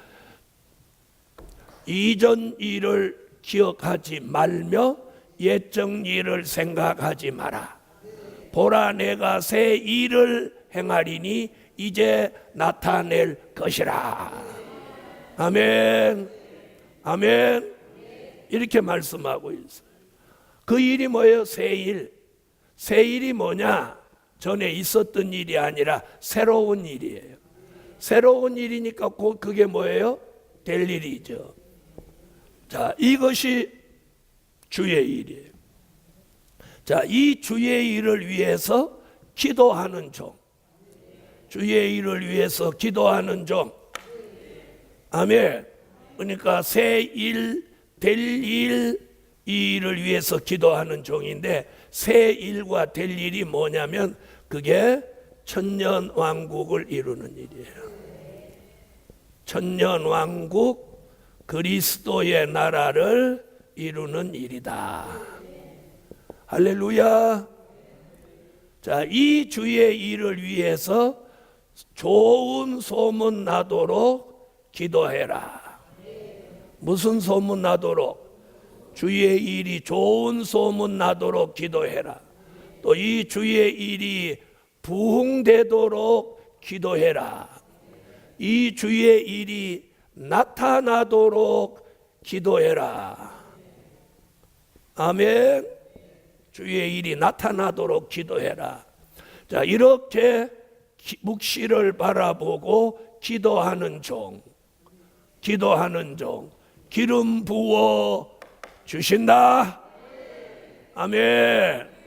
이전 일을 기억하지 말며 옛적 일을 생각하지 마라. 보라, 내가 새 일을 행하리니 이제 나타낼 것이라. 아멘. 아멘. 이렇게 말씀하고 있어요. 그 일이 뭐예요? 새 일. 새 일이 뭐냐? 전에 있었던 일이 아니라 새로운 일이에요. 새로운 일이니까 곧 그게 뭐예요? 될 일이죠. 자, 이것이 주의 일이에요. 자, 이 주의 일을 위해서 기도하는 종. 주의 일을 위해서 기도하는 종. 아멘. 그러니까 새 일, 될 일, 이 일을 위해서 기도하는 종인데 새 일과 될 일이 뭐냐면 그게 천년 왕국을 이루는 일이에요. 천년 왕국, 그리스도의 나라를 이루는 일이다. 할렐루야. 자, 이 주의 일을 위해서 좋은 소문 나도록 기도해라. 무슨 소문 나도록? 주의 일이 좋은 소문 나도록 기도해라. 또 이 주의 일이 부흥되도록 기도해라. 이 주의 일이 나타나도록 기도해라. 아멘. 주의 일이 나타나도록 기도해라. 자, 이렇게 묵시를 바라보고 기도하는 종, 기도하는 종, 기름 부어 주신다. 아멘.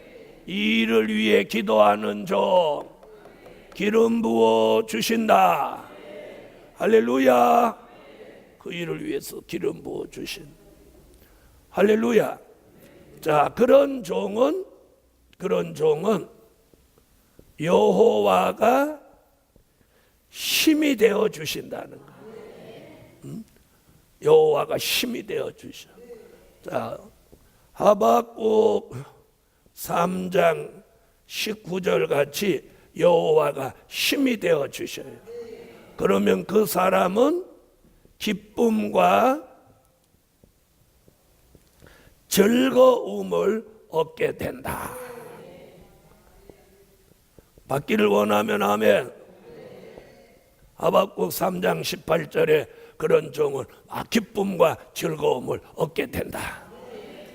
이 일을 위해 기도하는 종, 기름 부어 주신다. 할렐루야. 그 일을 위해서 기름 부어 주신. 할렐루야. 자, 그런 종은 여호와가 힘이 되어 주신다는 거예요. 여호와가 힘이 되어 주셔. 자, 하박국 3장 19절 같이 여호와가 힘이 되어 주셔요. 그러면 그 사람은 기쁨과 즐거움을 얻게 된다. 받기를 원하면 아멘. 하박국 3장 18절에 그런 종은 기쁨과 즐거움을 얻게 된다.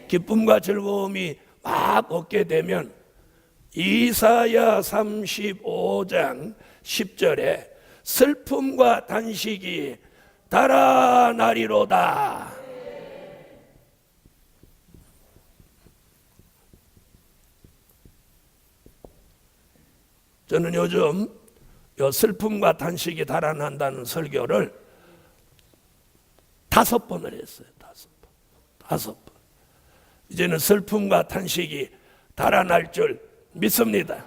기쁨과 즐거움이 막 얻게 되면 이사야 35장 10절에 슬픔과 단식이 달아나리로다. 저는 요즘 슬픔과 단식이 달아난다는 설교를 5번을 했어요. 5번. 이제는 슬픔과 단식이 달아날 줄 믿습니다.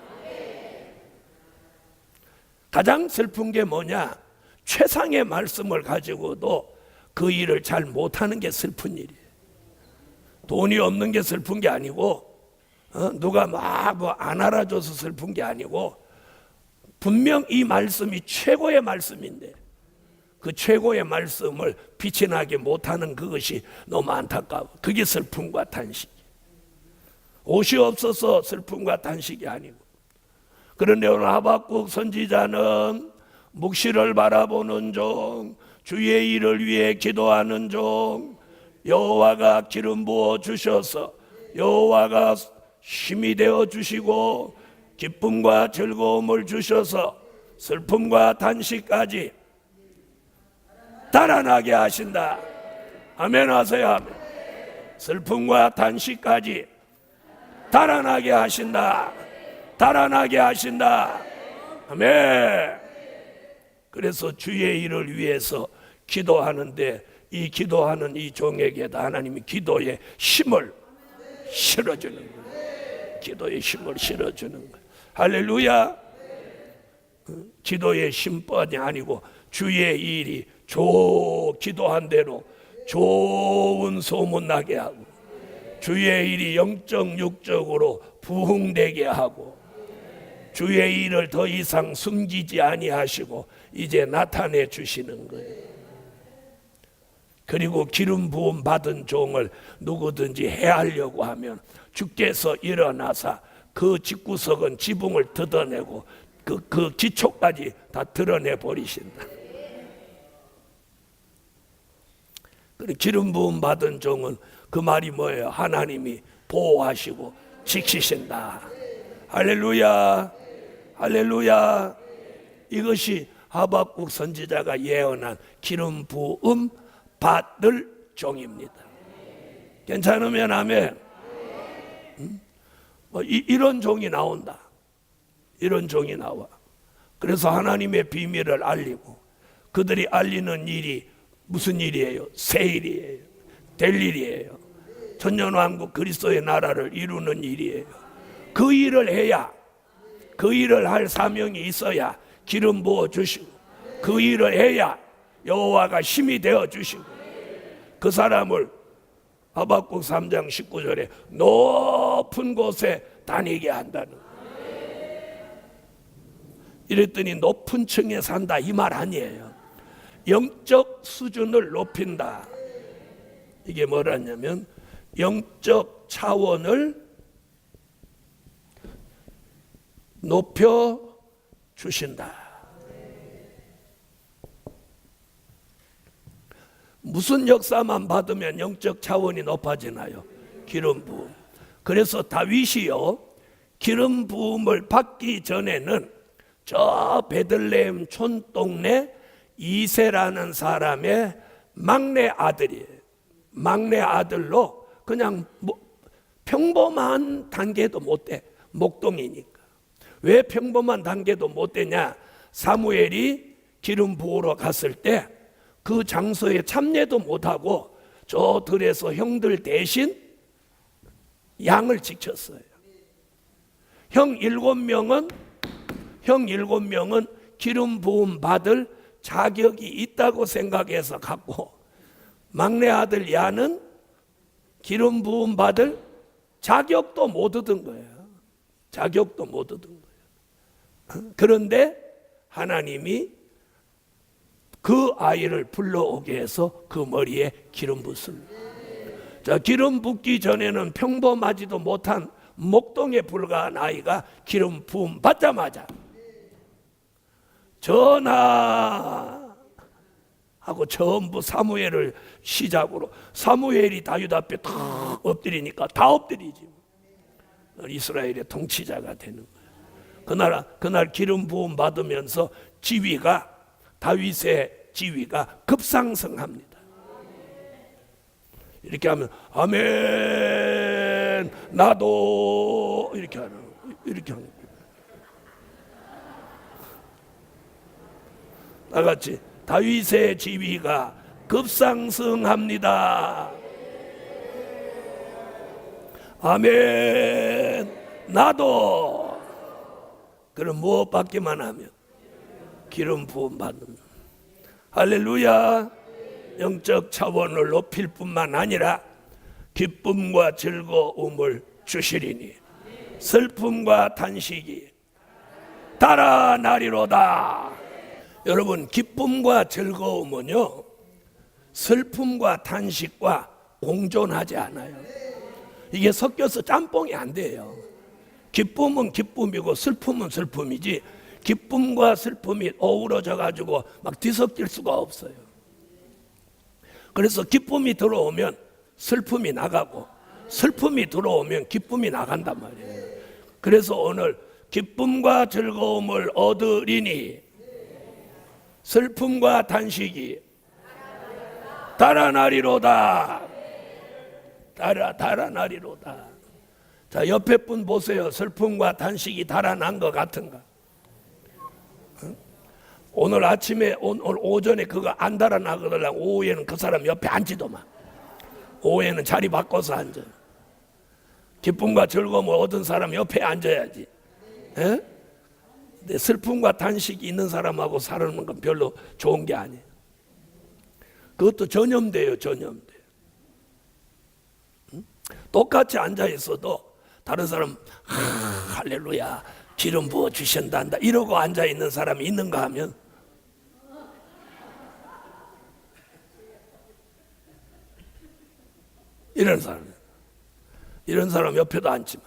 가장 슬픈 게 뭐냐? 최상의 말씀을 가지고도 그 일을 잘 못하는 게 슬픈 일이에요. 돈이 없는 게 슬픈 게 아니고 누가 막 안 알아줘서 슬픈 게 아니고 분명 이 말씀이 최고의 말씀인데 그 최고의 말씀을 빛이 나게 못하는 그것이 너무 안타까워. 그게 슬픔과 단식. 옷이 없어서 슬픔과 단식이 아니고. 그런데 오늘 하박국 선지자는 묵시를 바라보는 종, 주의 일을 위해 기도하는 종, 여호와가 기름 부어 주셔서 여호와가 힘이 되어 주시고 기쁨과 즐거움을 주셔서 슬픔과 단식까지 달아나게 하신다. 아멘 하세요. 아멘. 슬픔과 단식까지 달아나게 하신다. 달아나게 하신다. 아멘. 그래서 주의 일을 위해서 기도하는데 이 기도하는 이 종에게다 하나님이 기도의 힘을 실어주는 거예요. 기도의 힘을 실어주는 거예요. 할렐루야. 기도의 힘뿐이 아니고 주의 일이 기도한 대로 좋은 소문 나게 하고 주의 일이 영적 육적으로 부흥되게 하고 주의 일을 더 이상 숨기지 아니하시고 이제 나타내 주시는 거예요. 그리고 기름 부음 받은 종을 누구든지 해하려고 하면 주께서 일어나사 그 집구석은 지붕을 뜯어내고 그 기초까지 다 드러내 버리신다. 그리고 기름 부음 받은 종은 그 말이 뭐예요? 하나님이 보호하시고 지키신다. 할렐루야. 할렐루야. 이것이 하박국 선지자가 예언한 기름 부음 받을 종입니다. 괜찮으면 아멘. 이런 종이 나온다. 이런 종이 나와. 그래서 하나님의 비밀을 알리고 그들이 알리는 일이 무슨 일이에요? 새 일이에요. 될 일이에요. 천년왕국 그리스도의 나라를 이루는 일이에요. 그 일을 해야, 그 일을 할 사명이 있어야 기름 부어 주시고 그 일을 해야 여호와가 힘이 되어 주시고 그 사람을 하박국 3장 19절에 높은 곳에 다니게 한다는 거예요. 이랬더니 높은 층에 산다 이 말 아니에요. 영적 수준을 높인다. 이게 뭐라냐면 영적 차원을 높여 주신다. 무슨 역사만 받으면 영적 차원이 높아지나요? 기름 부음. 그래서 다윗이요 기름 부음을 받기 전에는 저 베들레헴 촌동네 이새라는 사람의 막내 아들이에요. 막내 아들로 그냥 평범한 단계도 못 돼. 목동이니까. 왜 평범한 단계도 못 되냐? 사무엘이 기름 부으러 갔을 때 그 장소에 참여도 못하고 저 들에서 형들 대신 양을 지켰어요. 형 7명은 기름 부음 받을 자격이 있다고 생각해서 갔고 막내 아들 야는 기름 부음 받을 자격도 못 얻은 거예요. 자격도 못 얻은 거예요. 그런데 하나님이 그 아이를 불러오게 해서 그 머리에 기름 붓습니다. 자, 기름 붓기 전에는 평범하지도 못한 목동에 불과한 아이가 기름 부음 받자마자 전하 하고 전부 사무엘을 시작으로 사무엘이 다윗 앞에 탁 엎드리니까 다 엎드리지. 이스라엘의 통치자가 되는 거예요. 그날 기름 부음 받으면서 지위가 다윗의 지위가 급상승합니다. 이렇게 하면 아멘 나도 이렇게 하는 거예요. 다 같이 다윗의 지위가 급상승합니다. 아멘 나도. 그럼 무엇 받기만 하면 기름 부음 받는. 할렐루야. 영적 차원을 높일 뿐만 아니라 기쁨과 즐거움을 주시리니 슬픔과 탄식이 달아나리로다. 여러분, 기쁨과 즐거움은요 슬픔과 탄식과 공존하지 않아요. 이게 섞여서 짬뽕이 안 돼요. 기쁨은 기쁨이고 슬픔은 슬픔이지 기쁨과 슬픔이 어우러져 가지고 막 뒤섞일 수가 없어요. 그래서 기쁨이 들어오면 슬픔이 나가고 슬픔이 들어오면 기쁨이 나간단 말이에요. 그래서 오늘 기쁨과 즐거움을 얻으리니 슬픔과 탄식이 달아나리로다. 달아나리로다. 자, 옆에 분 보세요. 슬픔과 탄식이 달아난 것 같은가? 오늘 아침에 오늘 오전에 그거 안 달아나거든. 오후에는 그 사람 옆에 앉지도만. 오후에는 자리 바꿔서 앉아. 기쁨과 즐거움을 얻은 사람 옆에 앉아야지. 에? 근데 슬픔과 탄식이 있는 사람하고 사는 건 별로 좋은 게 아니에요. 그것도 전염돼요. 똑같이 앉아 있어도 다른 사람 할렐루야 기름 부어 주신단다 이러고 앉아 있는 사람이 있는가 하면 이런 사람 옆에도 앉지만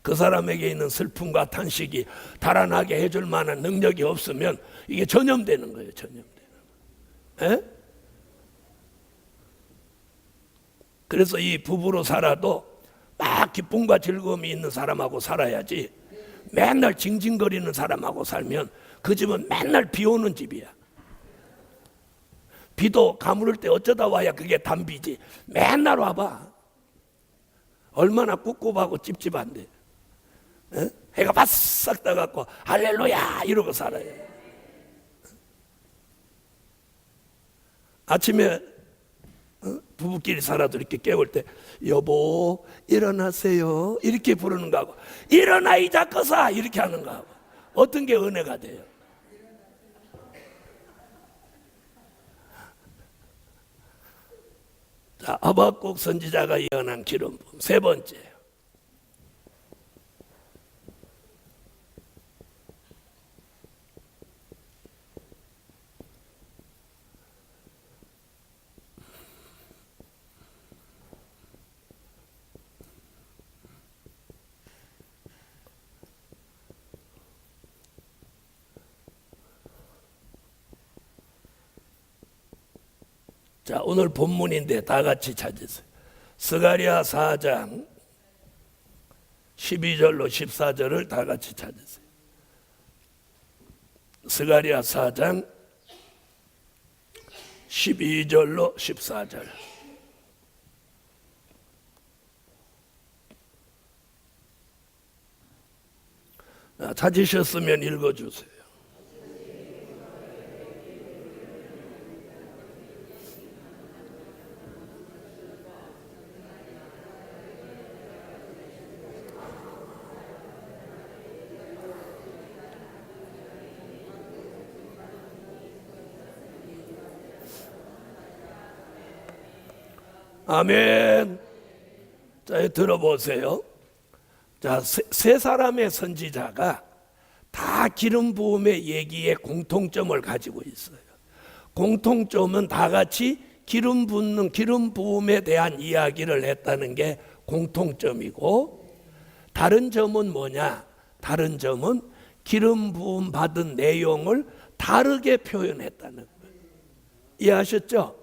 그 사람에게 있는 슬픔과 탄식이 달아나게 해줄 만한 능력이 없으면 이게 전염되는 거예요. 에? 그래서 이 부부로 살아도 막 기쁨과 즐거움이 있는 사람하고 살아야지 맨날 징징거리는 사람하고 살면 그 집은 맨날 비 오는 집이야. 비도 가물을 때 어쩌다 와야 그게 단비지. 맨날 와봐. 얼마나 꿉꿉하고 찝찝한데. 에? 해가 바싹 떠갖고 할렐루야 이러고 살아요. 아침에 부부끼리 살아도 이렇게 깨울 때 여보 일어나세요 이렇게 부르는 거하고 일어나 이 자꺼사 이렇게 하는 거하고 어떤 게 은혜가 돼요? 자, 하박국 선지자가 예언한 기름 부음 세 번째. 자, 오늘 본문인데 다 같이 찾으세요. 스가랴 4장 12절로 14절을 다 같이 찾으세요. 스가랴 4장 12절로 14절. 찾으셨으면 읽어주세요. 아멘. 자, 들어보세요. 자, 세 사람의 선지자가 다 기름 부음의 얘기에 공통점을 가지고 있어요. 공통점은 다 같이 기름 부음에 대한 이야기를 했다는 게 공통점이고, 다른 점은 뭐냐? 다른 점은 기름 부음 받은 내용을 다르게 표현했다는 거예요. 이해하셨죠?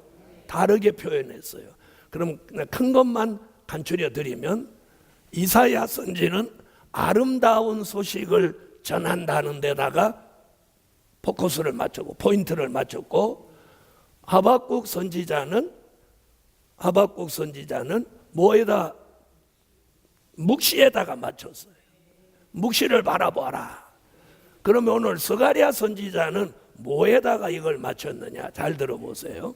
다르게 표현했어요. 그럼 큰 것만 간추려 드리면 이사야 선지는 아름다운 소식을 전한다는 데다가 포커스를 맞췄고 포인트를 맞췄고, 하박국 선지자는 뭐에다, 묵시에다가 맞췄어요. 묵시를 바라보아라. 그러면 오늘 스가랴 선지자는 뭐에다가 이걸 맞췄느냐? 잘 들어보세요.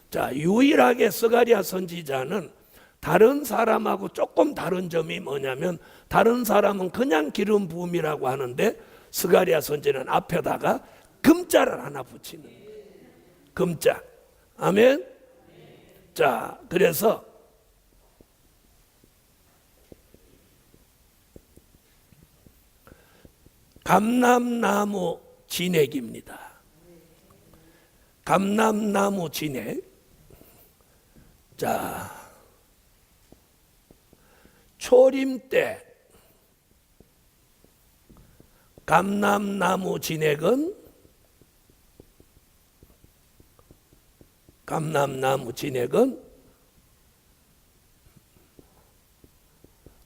자, 유일하게 스가랴 선지자는 다른 사람하고 조금 다른 점이 뭐냐면, 다른 사람은 그냥 기름 부음이라고 하는데 스가랴 선지는 앞에다가 금자를 하나 붙이는 거예요. 금자. 아멘. 자, 그래서 감람나무 진액입니다. 감람나무 진액. 자, 초림 때 감람나무 진액은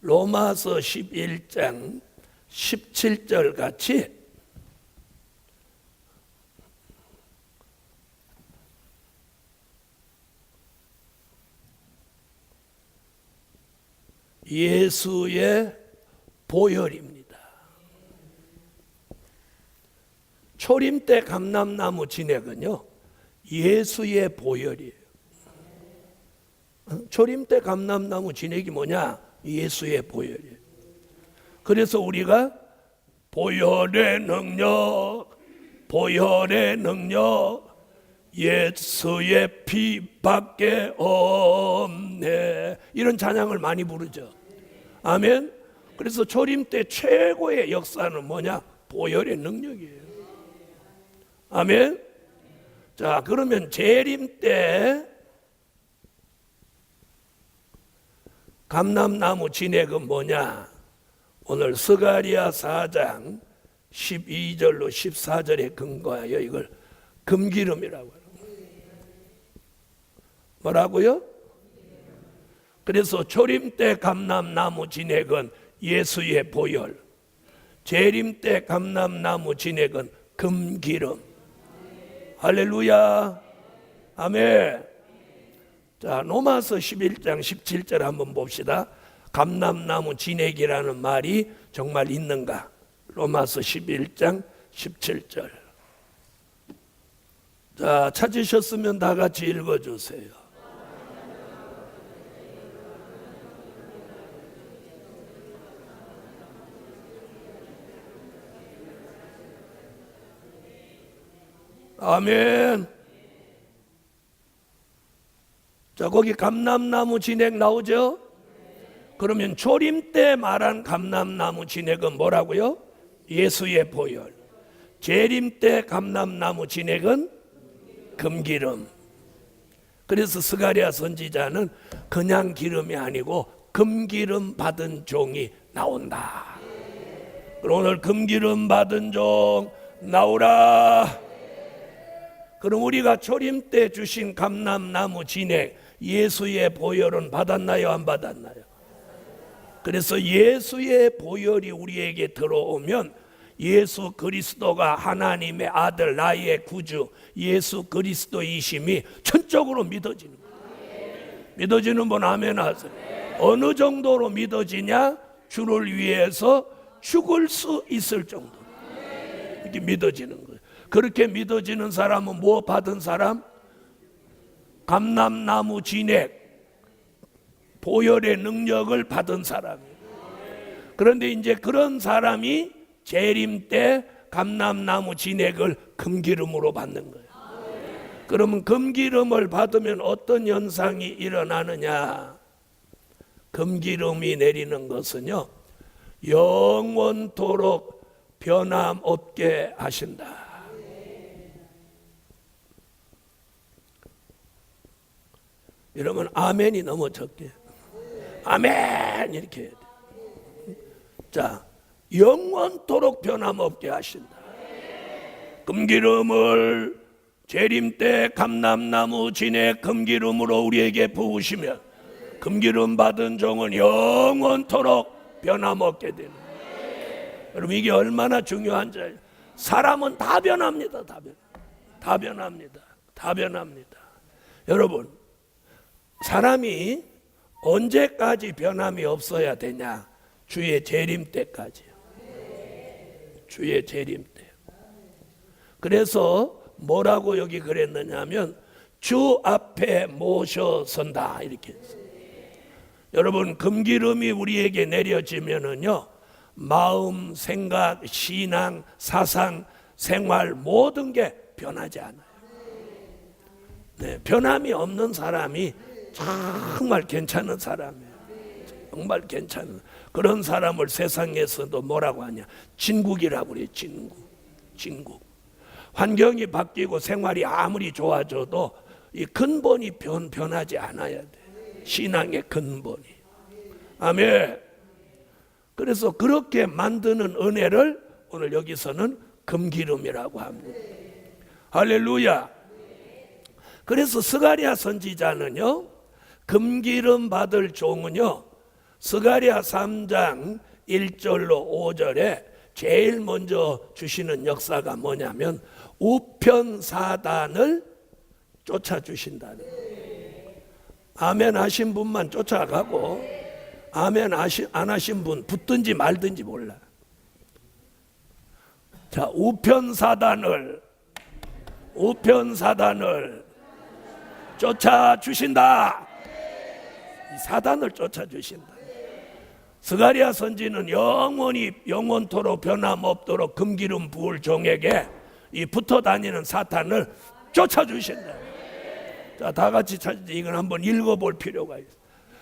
로마서 11장 17절 같이 예수의 보혈입니다. 초림 때 감람나무 진액은요, 예수의 보혈이에요. 초림 때 감람나무 진액이 뭐냐? 예수의 보혈이에요. 그래서 우리가 보혈의 능력, 예수의 피밖에 없네, 이런 찬양을 많이 부르죠. 아멘. 그래서 초림 때 최고의 역사는 뭐냐? 보혈의 능력이에요. 아멘. 자, 그러면 재림 때 감람나무 진액은 뭐냐? 오늘 스가랴 4장 12절로 14절에 근거하여 이걸 금기름이라고 해요. 뭐라고요? 그래서 초림 때 감람나무 진액은 예수의 보혈, 재림 때 감람나무 진액은 금기름. 할렐루야. 아멘. 자, 로마서 11장 17절 한번 봅시다. 감람나무 진액이라는 말이 정말 있는가? 로마서 11장 17절. 자, 찾으셨으면 다 같이 읽어주세요. 아멘. 자, 거기 감람나무 진액 나오죠? 그러면 초림 때 말한 감람나무 진액은 뭐라고요? 예수의 보혈. 재림 때 감람나무 진액은 금기름. 그래서 스가랴 선지자는 그냥 기름이 아니고 금기름 받은 종이 나온다. 그럼 오늘 금기름 받은 종 나오라. 그럼 우리가 초림 때 주신 감람나무 진액, 예수의 보혈은 받았나요? 안 받았나요? 그래서 예수의 보혈이 우리에게 들어오면 예수 그리스도가 하나님의 아들, 나의 구주, 예수 그리스도이심이 전적으로 믿어지는 거예요. 믿어지는 분 아멘 하세요. 어느 정도로 믿어지냐? 주를 위해서 죽을 수 있을 정도. 이렇게 믿어지는 거예요. 그렇게 믿어지는 사람은 뭐 받은 사람? 감람나무 진액, 보혈의 능력을 받은 사람이에요. 그런데 이제 그런 사람이 재림 때 감람나무 진액을 금기름으로 받는 거예요. 그러면 금기름을 받으면 어떤 현상이 일어나느냐? 금기름이 내리는 것은요, 영원토록 변함없게 하신다. 여러분 아멘이 너무 적게. 아멘 이렇게 해야 돼. 자, 영원토록 변함없게 하신다. 금기름을 재림 때 감람나무 진의 금기름으로 우리에게 부으시면 금기름 받은 종은 영원토록 변함없게 되는 거예요. 여러분, 이게 얼마나 중요한지. 사람은 다 변합니다. 다 변합니다. 여러분, 사람이 언제까지 변함이 없어야 되냐? 주의 재림 때까지요. 주의 재림 때. 그래서 뭐라고 여기 그랬느냐면 주 앞에 모셔선다 이렇게 했어요. 여러분, 금기름이 우리에게 내려지면은요, 마음, 생각, 신앙, 사상, 생활 모든 게 변하지 않아요. 네, 변함이 없는 사람이 정말 괜찮은 사람이에요. 정말 괜찮은 그런 사람을 세상에서도 뭐라고 하냐? 진국이라고 그래요. 진국. 환경이 바뀌고 생활이 아무리 좋아져도 이 근본이 변하지 않아야 돼. 신앙의 근본이. 아멘. 그래서 그렇게 만드는 은혜를 오늘 여기서는 금기름이라고 합니다. 할렐루야. 그래서 스가랴 선지자는요, 금기름 받을 종은요, 스가랴 3장 1절로 5절에 제일 먼저 주시는 역사가 뭐냐면 우편사단을 쫓아주신다는 거예요. 아멘 하신 분만 쫓아가고 아멘 안 하신 분 붙든지 말든지 몰라. 자, 우편사단을 쫓아주신다. 이 사단을 쫓아주신다. 스가랴 선지는 영원토록 변함없도록 금기름 부을 종에게 이 붙어 다니는 사탄을 쫓아주신다. 자, 다 같이 이건 한번 읽어볼 필요가 있어요.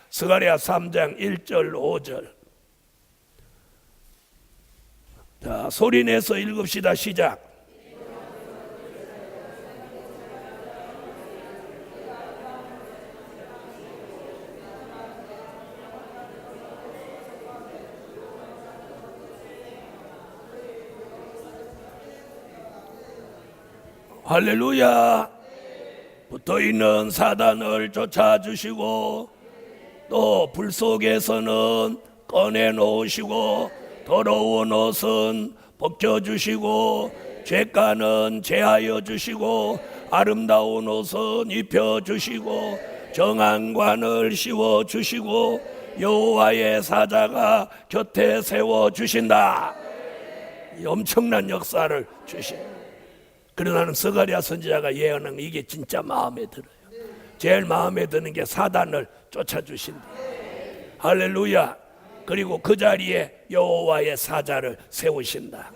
스가랴 3장 1절 5절. 자, 소리내서 읽읍시다. 시작. 할렐루야. 붙어있는 사단을 쫓아주시고 또 불 속에서는 꺼내놓으시고 더러운 옷은 벗겨주시고 죄가는 제하여 주시고 아름다운 옷은 입혀주시고 정한관을 씌워주시고 여호와의 사자가 곁에 세워주신다. 이 엄청난 역사를 주신다. 그러나 나는 스가랴 선지자가 예언한 이게 진짜 마음에 들어요. 제일 마음에 드는 게 사단을 쫓아주신다. 할렐루야. 그리고 그 자리에 여호와의 사자를 세우신다.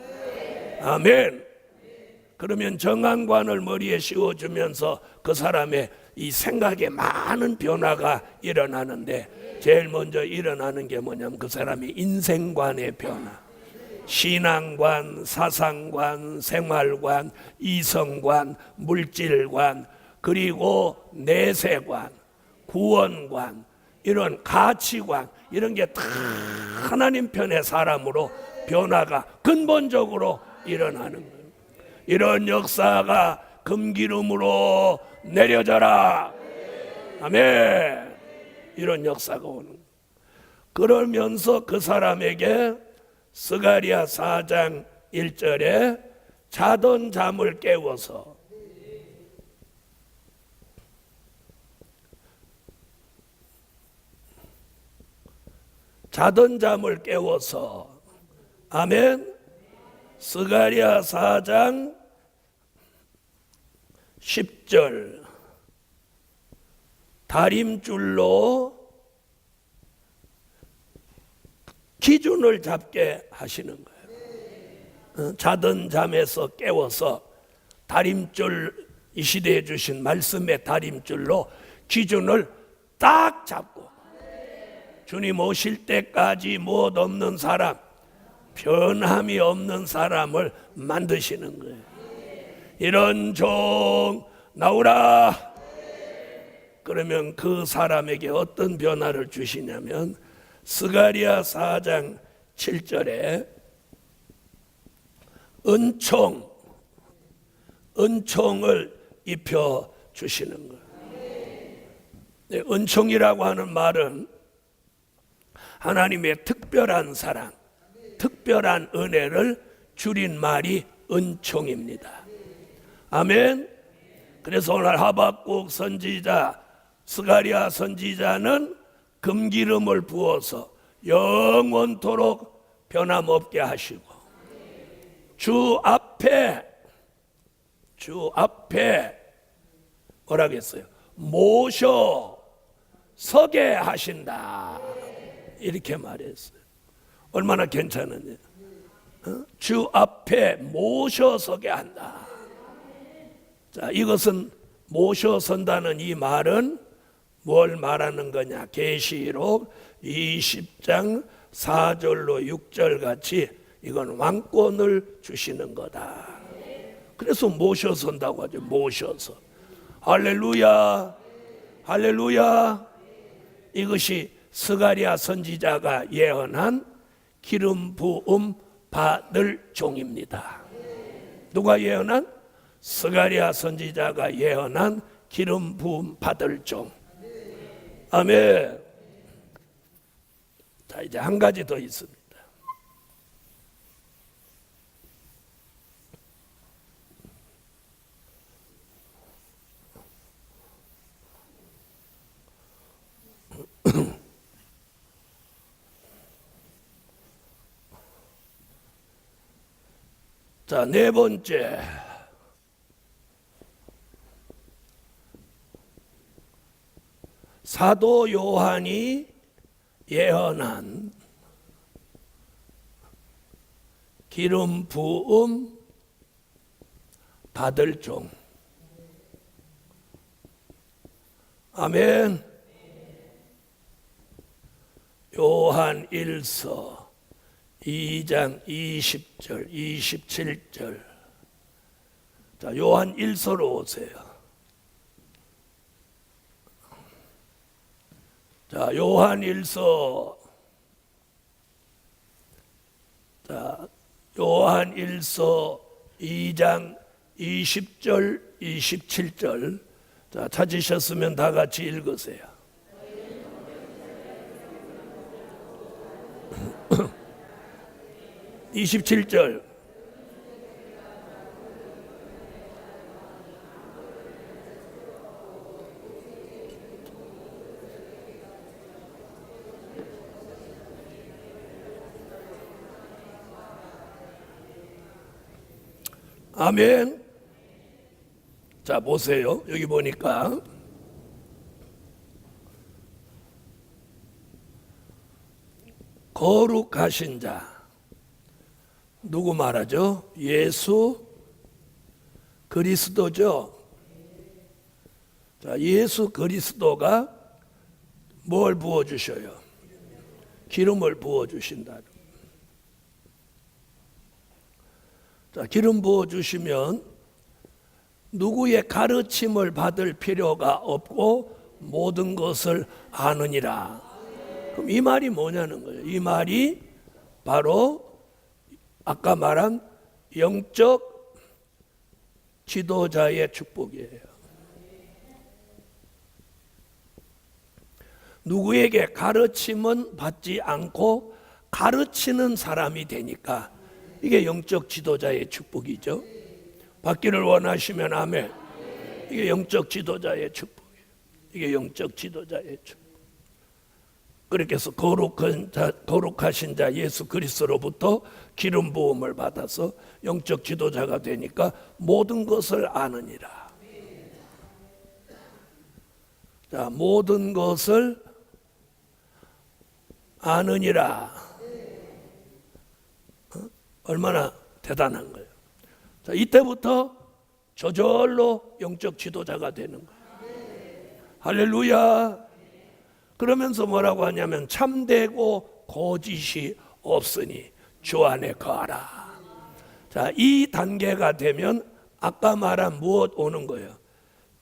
아멘. 그러면 정한관을 머리에 씌워주면서 그 사람의 이 생각에 많은 변화가 일어나는데 제일 먼저 일어나는 게 뭐냐면 그 사람의 인생관의 변화. 신앙관, 사상관, 생활관, 이성관, 물질관, 그리고 내세관, 구원관, 이런 가치관, 이런 게 다 하나님 편의 사람으로 변화가 근본적으로 일어나는 거예요. 이런 역사가 금기름으로 내려져라. 아멘. 이런 역사가 오는 거예요. 그러면서 그 사람에게 스가랴 4장 1절에 자던 잠을 깨워서 아멘. 스가랴 4장 10절 다림줄로 기준을 잡게 하시는 거예요. 자던 잠에서 깨워서 다림줄, 이 시대에 주신 말씀의 다림줄로 기준을 딱 잡고 주님 오실 때까지 못 없는 사람, 변함이 없는 사람을 만드시는 거예요. 이런 종 나오라. 그러면 그 사람에게 어떤 변화를 주시냐면 스가랴 4장 7절에 은총을 입혀 주시는 거예요. 네, 은총이라고 하는 말은 하나님의 특별한 사랑, 특별한 은혜를 줄인 말이 은총입니다. 아멘. 그래서 오늘 하박국 선지자, 스가랴 선지자는 금기름을 부어서 영원토록 변함없게 하시고 주 앞에 뭐라고 했어요? 모셔 서게 하신다, 이렇게 말했어요. 얼마나 괜찮은지. 주 앞에 모셔 서게 한다. 자, 이것은 모셔 선다는 이 말은 뭘 말하는 거냐? 계시록 20장 4절로 6절 같이 이건 왕권을 주시는 거다. 그래서 모셔 선다고 하죠. 모셔서. 할렐루야, 할렐루야. 이것이 스가랴 선지자가 예언한 기름 부음 받을 종입니다. 누가 예언한? 스가랴 선지자가 예언한 기름 부음 받을 종. 아멘. 자, 이제 한 가지 더 있습니다. 자, 네 번째. 사도 요한이 예언한 기름 부음 받을 종. 아멘. 요한 1서 2장 20절, 27절. 자, 요한 1서로 오세요. 자, 요한 1서. 자, 요한 1서 2장 20절, 27절. 자, 찾으셨으면 다 같이 읽으세요. (27절) 아멘. 자, 보세요. 여기 보니까 거룩하신 자, 누구 말하죠? 예수 그리스도죠. 자, 예수 그리스도가 뭘 부어주셔요? 기름을 부어주신다. 자, 기름 부어주시면 누구의 가르침을 받을 필요가 없고 모든 것을 아느니라. 그럼 이 말이 뭐냐는 거예요. 이 말이 바로 아까 말한 영적 지도자의 축복이에요. 누구에게 가르침은 받지 않고 가르치는 사람이 되니까 이게 영적 지도자의 축복이죠. 받기를 원하시면 아멘. 이게 영적 지도자의 축복이에요. 이게 영적 지도자의 축복. 그렇게 해서 거룩하신 자 예수 그리스도로부터 기름 부음을 받아서 영적 지도자가 되니까 모든 것을 아느니라. 자, 모든 것을 아느니라. 얼마나 대단한 거예요. 자, 이때부터 저절로 영적 지도자가 되는 거예요. 할렐루야. 그러면서 뭐라고 하냐면 참되고 거짓이 없으니 주 안에 거하라. 자, 이 단계가 되면 아까 말한 무엇 오는 거예요?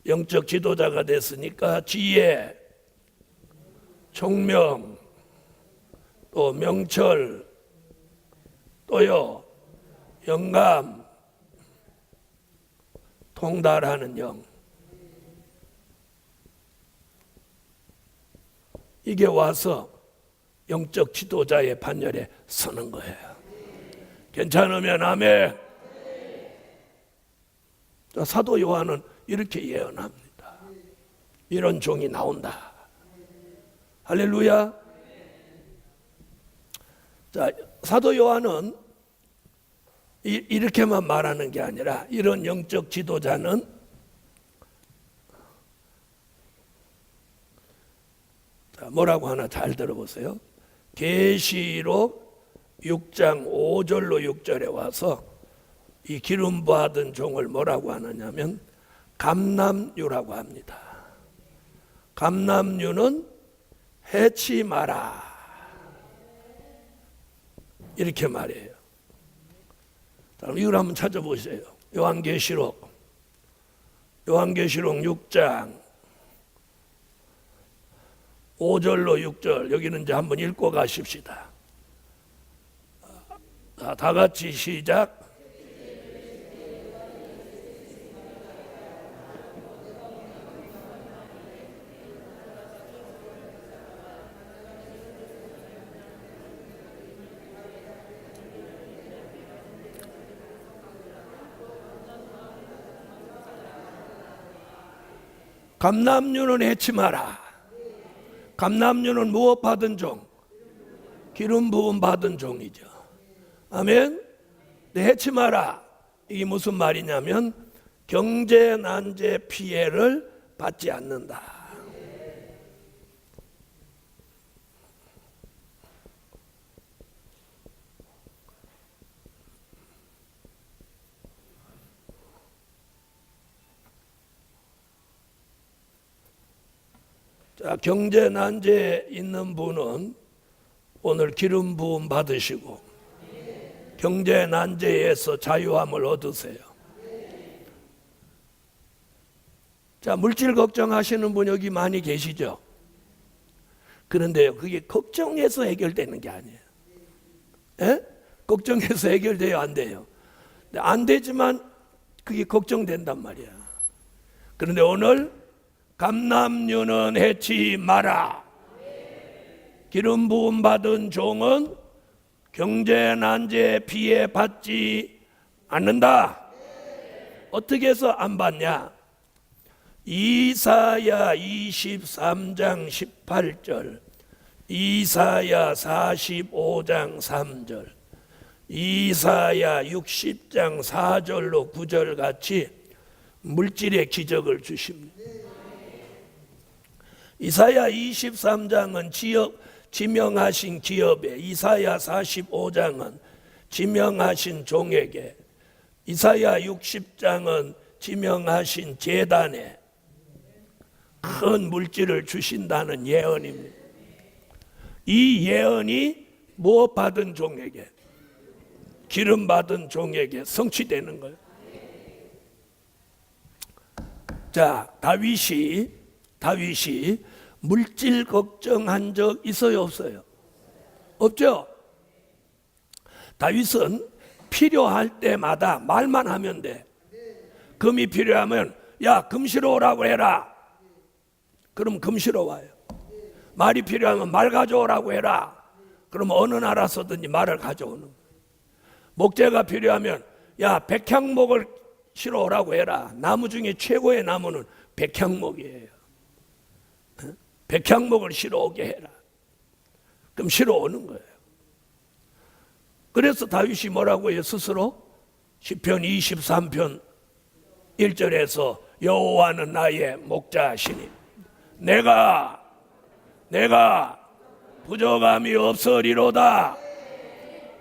영적 지도자가 됐으니까 지혜, 총명, 또 명철, 또요 영감, 통달하는 영. 이게 와서 영적 지도자의 반열에 서는 거예요. 괜찮으면 아멘. 사도 요한은 이렇게 예언합니다. 이런 종이 나온다. 할렐루야. 자, 사도 요한은 이렇게만 말하는 게 아니라 이런 영적 지도자는 뭐라고 하나 잘 들어보세요. 계시록 6장 5절로 6절에 와서 이 기름 받은 종을 뭐라고 하느냐면 감람유라고 합니다. 감람유는 해치 마라 이렇게 말해요. 그럼 이걸 한번 찾아보세요. 요한계시록 6장 5절로 6절 여기는 이제 한번 읽고 가십시다. 다 같이 시작. 감람유는 해치 마라. 감람유는 무엇 받은 종? 기름 부음 받은 종이죠. 아멘. 해치 마라. 이게 무슨 말이냐면 경제 난제 피해를 받지 않는다. 자, 경제 난제에 있는 분은 오늘 기름 부음 받으시고 경제 난제에서 자유함을 얻으세요. 자, 물질 걱정하시는 분 여기 많이 계시죠? 그런데요, 그게 걱정해서 해결되는 게 아니에요. 에? 걱정해서 해결돼요, 안 돼요? 안 되지만 그게 걱정된단 말이야. 그런데 오늘 감람유는 해치 마라. 기름 부음 받은 종은 경제 난제 피해 받지 않는다. 어떻게 해서 안 받냐? 이사야 23장 18절, 이사야 45장 3절, 이사야 60장 4절로 9절 같이 물질의 기적을 주십니다. 이사야 23장은 지명하신 기업에, 이사야 45장은 지명하신 종에게, 이사야 60장은 지명하신 제단에 큰 물질을 주신다는 예언입니다. 이 예언이 무엇 받은 종에게, 기름 받은 종에게 성취되는 거예요. 자, 다윗이 물질 걱정한 적 있어요, 없어요? 없죠? 다윗은 필요할 때마다 말만 하면 돼. 금이 필요하면 야, 금 실어 오라고 해라. 그럼 금 실어 와요. 말이 필요하면 말 가져오라고 해라. 그럼 어느 나라서든지 말을 가져오는 거예요. 목재가 필요하면 야, 백향목을 실어 오라고 해라. 나무 중에 최고의 나무는 백향목이에요. 백향목을 실어 오게 해라. 그럼 실어 오는 거예요. 그래서 다윗이 뭐라고 해요, 스스로? 시편 23편 1절에서 여호와는 나의 목자시니 내가 부족함이 없으리로다.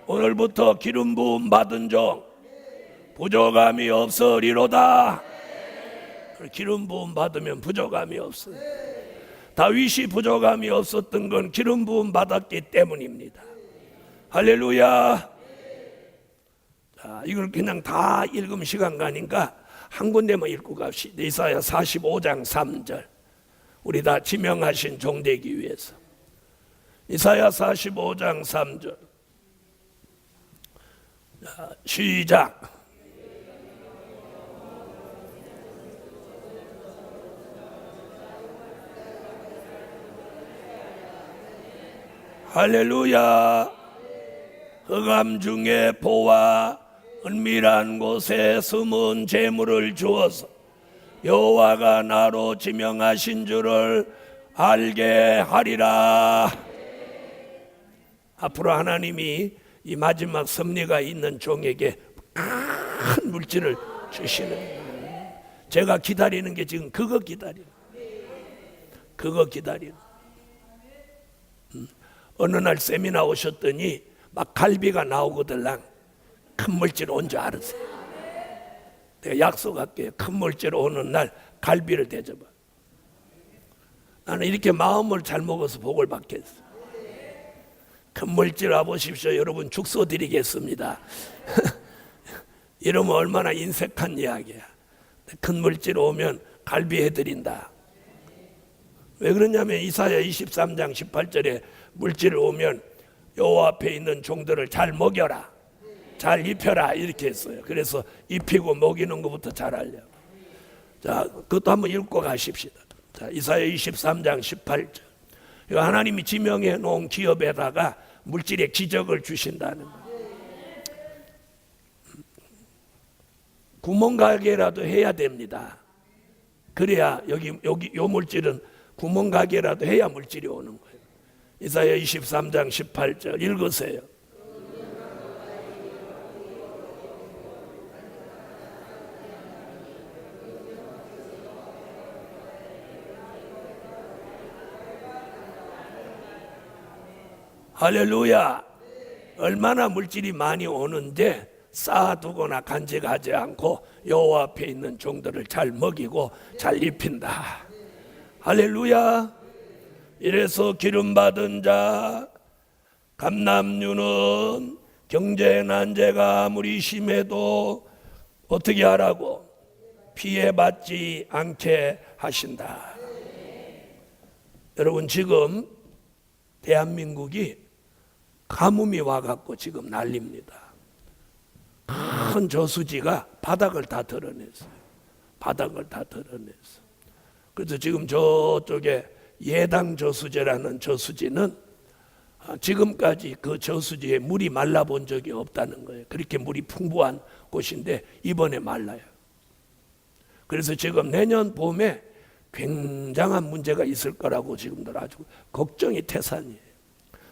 오늘부터 기름 부음 받은 종 부족함이 없으리로다. 기름 부음 받으면 부족함이 없어요. 다윗이 부족함이 없었던 건 기름 부음 받았기 때문입니다. 할렐루야. 자, 이걸 그냥 다 읽으면 시간 가니까 한 군데만 읽고 갑시다. 이사야 45장 3절. 우리 다 지명하신 종 되기 위해서. 이사야 45장 3절. 자, 시작. 할렐루야. 흑암 중에 보아 은밀한 곳에 숨은 재물을 주어서 여호와가 나로 지명하신 줄을 알게 하리라. 앞으로 하나님이 이 마지막 섭리가 있는 종에게 큰 물질을 주시는 거예요. 제가 기다리는 게 지금 그거 기다리는 어느 날 세미나 오셨더니 막 갈비가 나오거들랑 큰 물질 온 줄 알았어요. 내가 약속할게요. 큰 물질 오는 날 갈비를 대접하. 나는 이렇게 마음을 잘 먹어서 복을 받겠어. 큰 물질 와보십시오. 여러분 죽소 드리겠습니다. 이러면 얼마나 인색한 이야기야. 큰 물질 오면 갈비 해드린다. 왜 그러냐면 이사야 23장 18절에 물질 오면 여호와 앞에 있는 종들을 잘 먹여라, 잘 입혀라 이렇게 했어요. 그래서 입히고 먹이는 것부터 잘하려고. 자, 그것도 한번 읽고 가십시다. 자, 이사야 23장 18절. 하나님이 지명해 놓은 기업에다가 물질의 기적을 주신다는 거예요. 구멍가게라도 해야 됩니다. 그래야 여기 요 물질은 구멍가게라도 해야 물질이 오는 거예요. 이사야 23장 18절 읽으세요. 할렐루야. 얼마나 물질이 많이 오는데 쌓아두거나 간직하지 않고 여호와 앞에 있는 종들을 잘 먹이고 잘 입힌다. 할렐루야. 이래서 기름받은 자 감남류는 경제 난제가 아무리 심해도 어떻게 하라고? 피해받지 않게 하신다. 여러분 지금 대한민국이 가뭄이 와갖고 지금 난립니다. 큰 저수지가 바닥을 다 드러냈어요. 그래서 지금 저쪽에 예당 저수지라는 저수지는 지금까지 그 저수지에 물이 말라본 적이 없다는 거예요. 그렇게 물이 풍부한 곳인데 이번에 말라요. 그래서 지금 내년 봄에 굉장한 문제가 있을 거라고 지금들 아주 걱정이 태산이에요.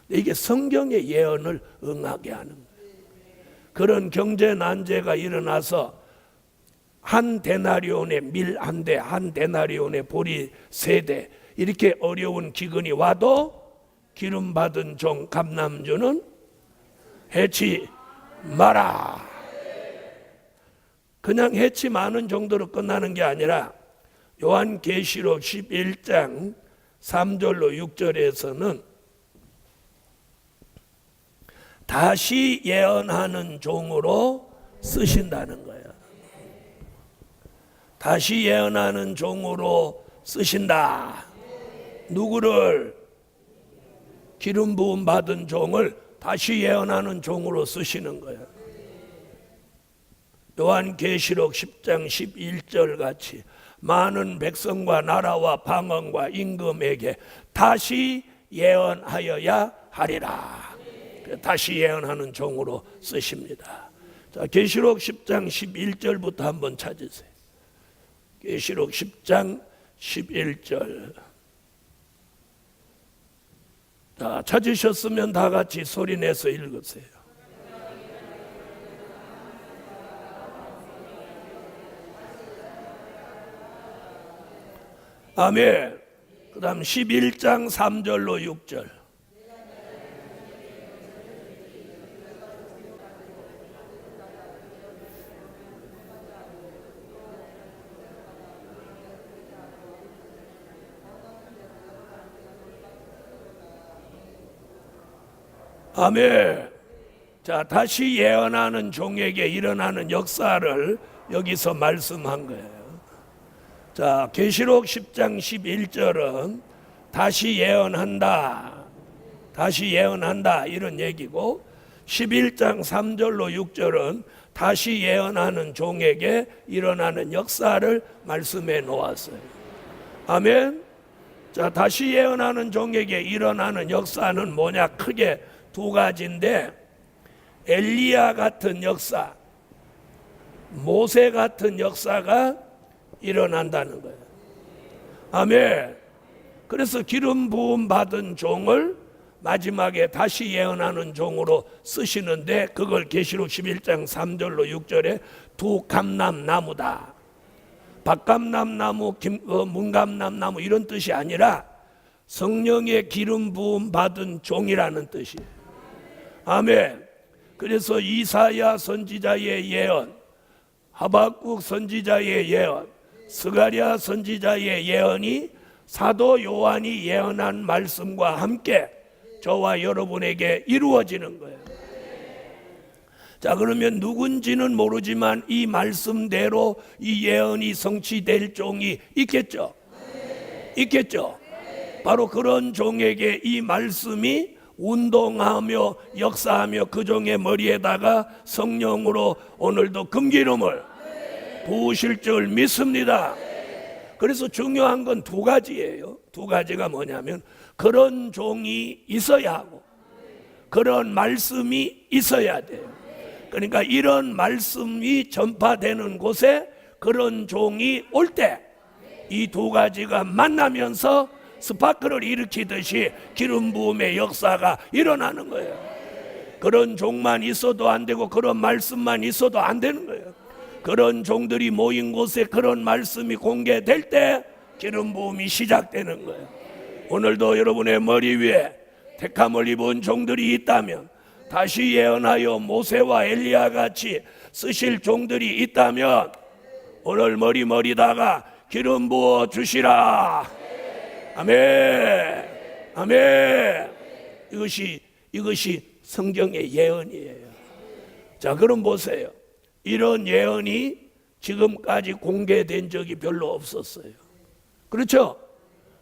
이게 성경의 예언을 응하게 하는 거예요. 그런 경제 난제가 일어나서 한 데나리온의 밀 한 대, 한 데나리온의 보리 세 대, 이렇게 어려운 기근이 와도 기름 받은 종 감남주는 해치 마라. 그냥 해치 마는 정도로 끝나는 게 아니라 요한계시록 11장 3절로 6절에서는 다시 예언하는 종으로 쓰신다는 거예요. 다시 예언하는 종으로 쓰신다. 누구를? 기름 부음 받은 종을 다시 예언하는 종으로 쓰시는 거예요. 요한계시록 10장 11절 같이 많은 백성과 나라와 방언과 임금에게 다시 예언하여야 하리라. 다시 예언하는 종으로 쓰십니다. 자, 계시록 10장 11절부터 한번 찾으세요. 계시록 10장 11절. 자, 찾으셨으면 다 같이 소리내서 읽으세요. 아멘. 그 다음 11장 3절로 6절. 아멘. 자, 다시 예언하는 종에게 일어나는 역사를 여기서 말씀한 거예요. 자, 계시록 10장 11절은 다시 예언한다, 다시 예언한다 이런 얘기고, 11장 3절로 6절은 다시 예언하는 종에게 일어나는 역사를 말씀해 놓았어요. 아멘. 자, 다시 예언하는 종에게 일어나는 역사는 뭐냐? 크게 두 가지인데, 엘리야 같은 역사, 모세 같은 역사가 일어난다는 거예요. 아멘. 그래서 기름 부음 받은 종을 마지막에 다시 예언하는 종으로 쓰시는데, 그걸 계시록 11장 3절로 6절에 두 감람나무다. 박감람나무, 문감람나무 이런 뜻이 아니라 성령의 기름 부음 받은 종이라는 뜻이에요. 아멘. 그래서 이사야 선지자의 예언, 하박국 선지자의 예언, 스가랴 선지자의 예언이 사도 요한이 예언한 말씀과 함께 저와 여러분에게 이루어지는 거예요. 자, 그러면 누군지는 모르지만 이 말씀대로 이 예언이 성취될 종이 있겠죠? 있겠죠? 바로 그런 종에게 이 말씀이 운동하며 역사하며 그 종의 머리에다가 성령으로 오늘도 금기름을 부으실 줄 믿습니다. 그래서 중요한 건 두 가지예요. 두 가지가 뭐냐면 그런 종이 있어야 하고 그런 말씀이 있어야 돼요. 그러니까 이런 말씀이 전파되는 곳에 그런 종이 올 때 이 두 가지가 만나면서 스파크를 일으키듯이 기름 부음의 역사가 일어나는 거예요. 그런 종만 있어도 안 되고 그런 말씀만 있어도 안 되는 거예요. 그런 종들이 모인 곳에 그런 말씀이 공개될 때 기름 부음이 시작되는 거예요. 오늘도 여러분의 머리 위에 택함을 입은 종들이 있다면, 다시 예언하여 모세와 엘리야 같이 쓰실 종들이 있다면 오늘 머리다가 기름 부어 주시라. 아멘. 아멘. 이것이 성경의 예언이에요. 자, 그럼 보세요. 이런 예언이 지금까지 공개된 적이 별로 없었어요. 그렇죠?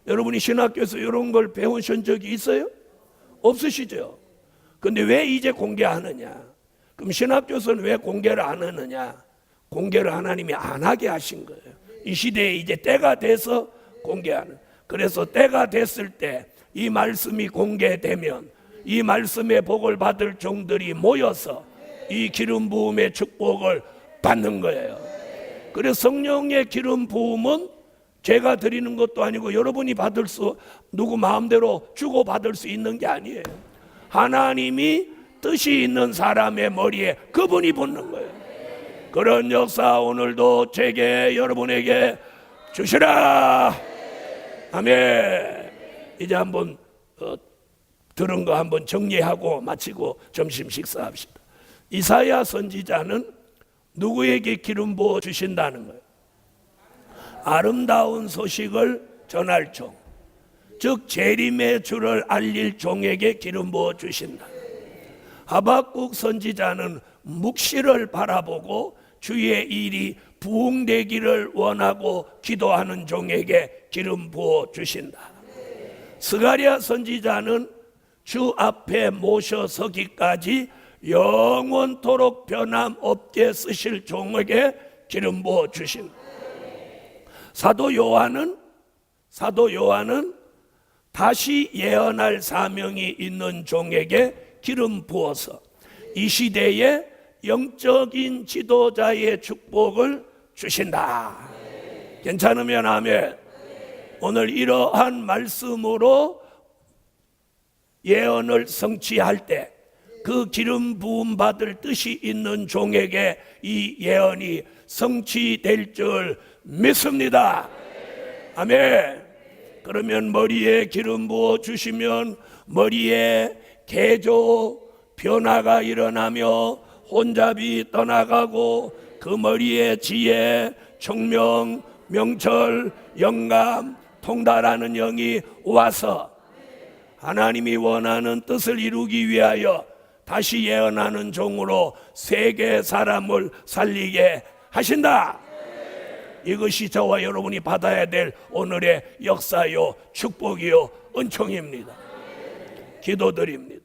여러분이 신학교에서 이런 걸 배우신 적이 있어요? 없으시죠? 근데 왜 이제 공개하느냐? 그럼 신학교에서는 왜 공개를 안 하느냐? 공개를 하나님이 안 하게 하신 거예요. 이 시대에 이제 때가 돼서 공개하는. 그래서 때가 됐을 때 이 말씀이 공개되면 이 말씀의 복을 받을 종들이 모여서 이 기름 부음의 축복을 받는 거예요. 그래서 성령의 기름 부음은 제가 드리는 것도 아니고 여러분이 받을 수, 누구 마음대로 주고 받을 수 있는 게 아니에요. 하나님이 뜻이 있는 사람의 머리에 그분이 붓는 거예요. 그런 역사 오늘도 제게 여러분에게 주시라. 아멘. 이제 한번 들은 거 한번 정리하고 마치고 점심 식사합시다. 이사야 선지자는 누구에게 기름 부어 주신다는 거예요? 아름다운 소식을 전할 종, 즉 재림의 주를 알릴 종에게 기름 부어 주신다. 하박국 선지자는 묵시를 바라보고 주의 일이 부흥되기를 원하고 기도하는 종에게 기름 부어 주신다. 스가랴 선지자는 주 앞에 모셔서기까지 영원토록 변함없게 쓰실 종에게 기름 부어 주신다. 사도 요한은 다시 예언할 사명이 있는 종에게 기름 부어서 이 시대에 영적인 지도자의 축복을 주신다. 괜찮으면 아멘. 오늘 이러한 말씀으로 예언을 성취할 때 그 기름 부음 받을 뜻이 있는 종에게 이 예언이 성취될 줄 믿습니다. 아멘. 그러면 머리에 기름 부어 주시면 머리에 개조 변화가 일어나며 혼잡이 떠나가고 그 머리에 지혜, 총명, 명철, 영감, 통달하는 영이 와서 하나님이 원하는 뜻을 이루기 위하여 다시 예언하는 종으로 세계 사람을 살리게 하신다. 이것이 저와 여러분이 받아야 될 오늘의 역사요, 축복이요, 은총입니다. 기도드립니다.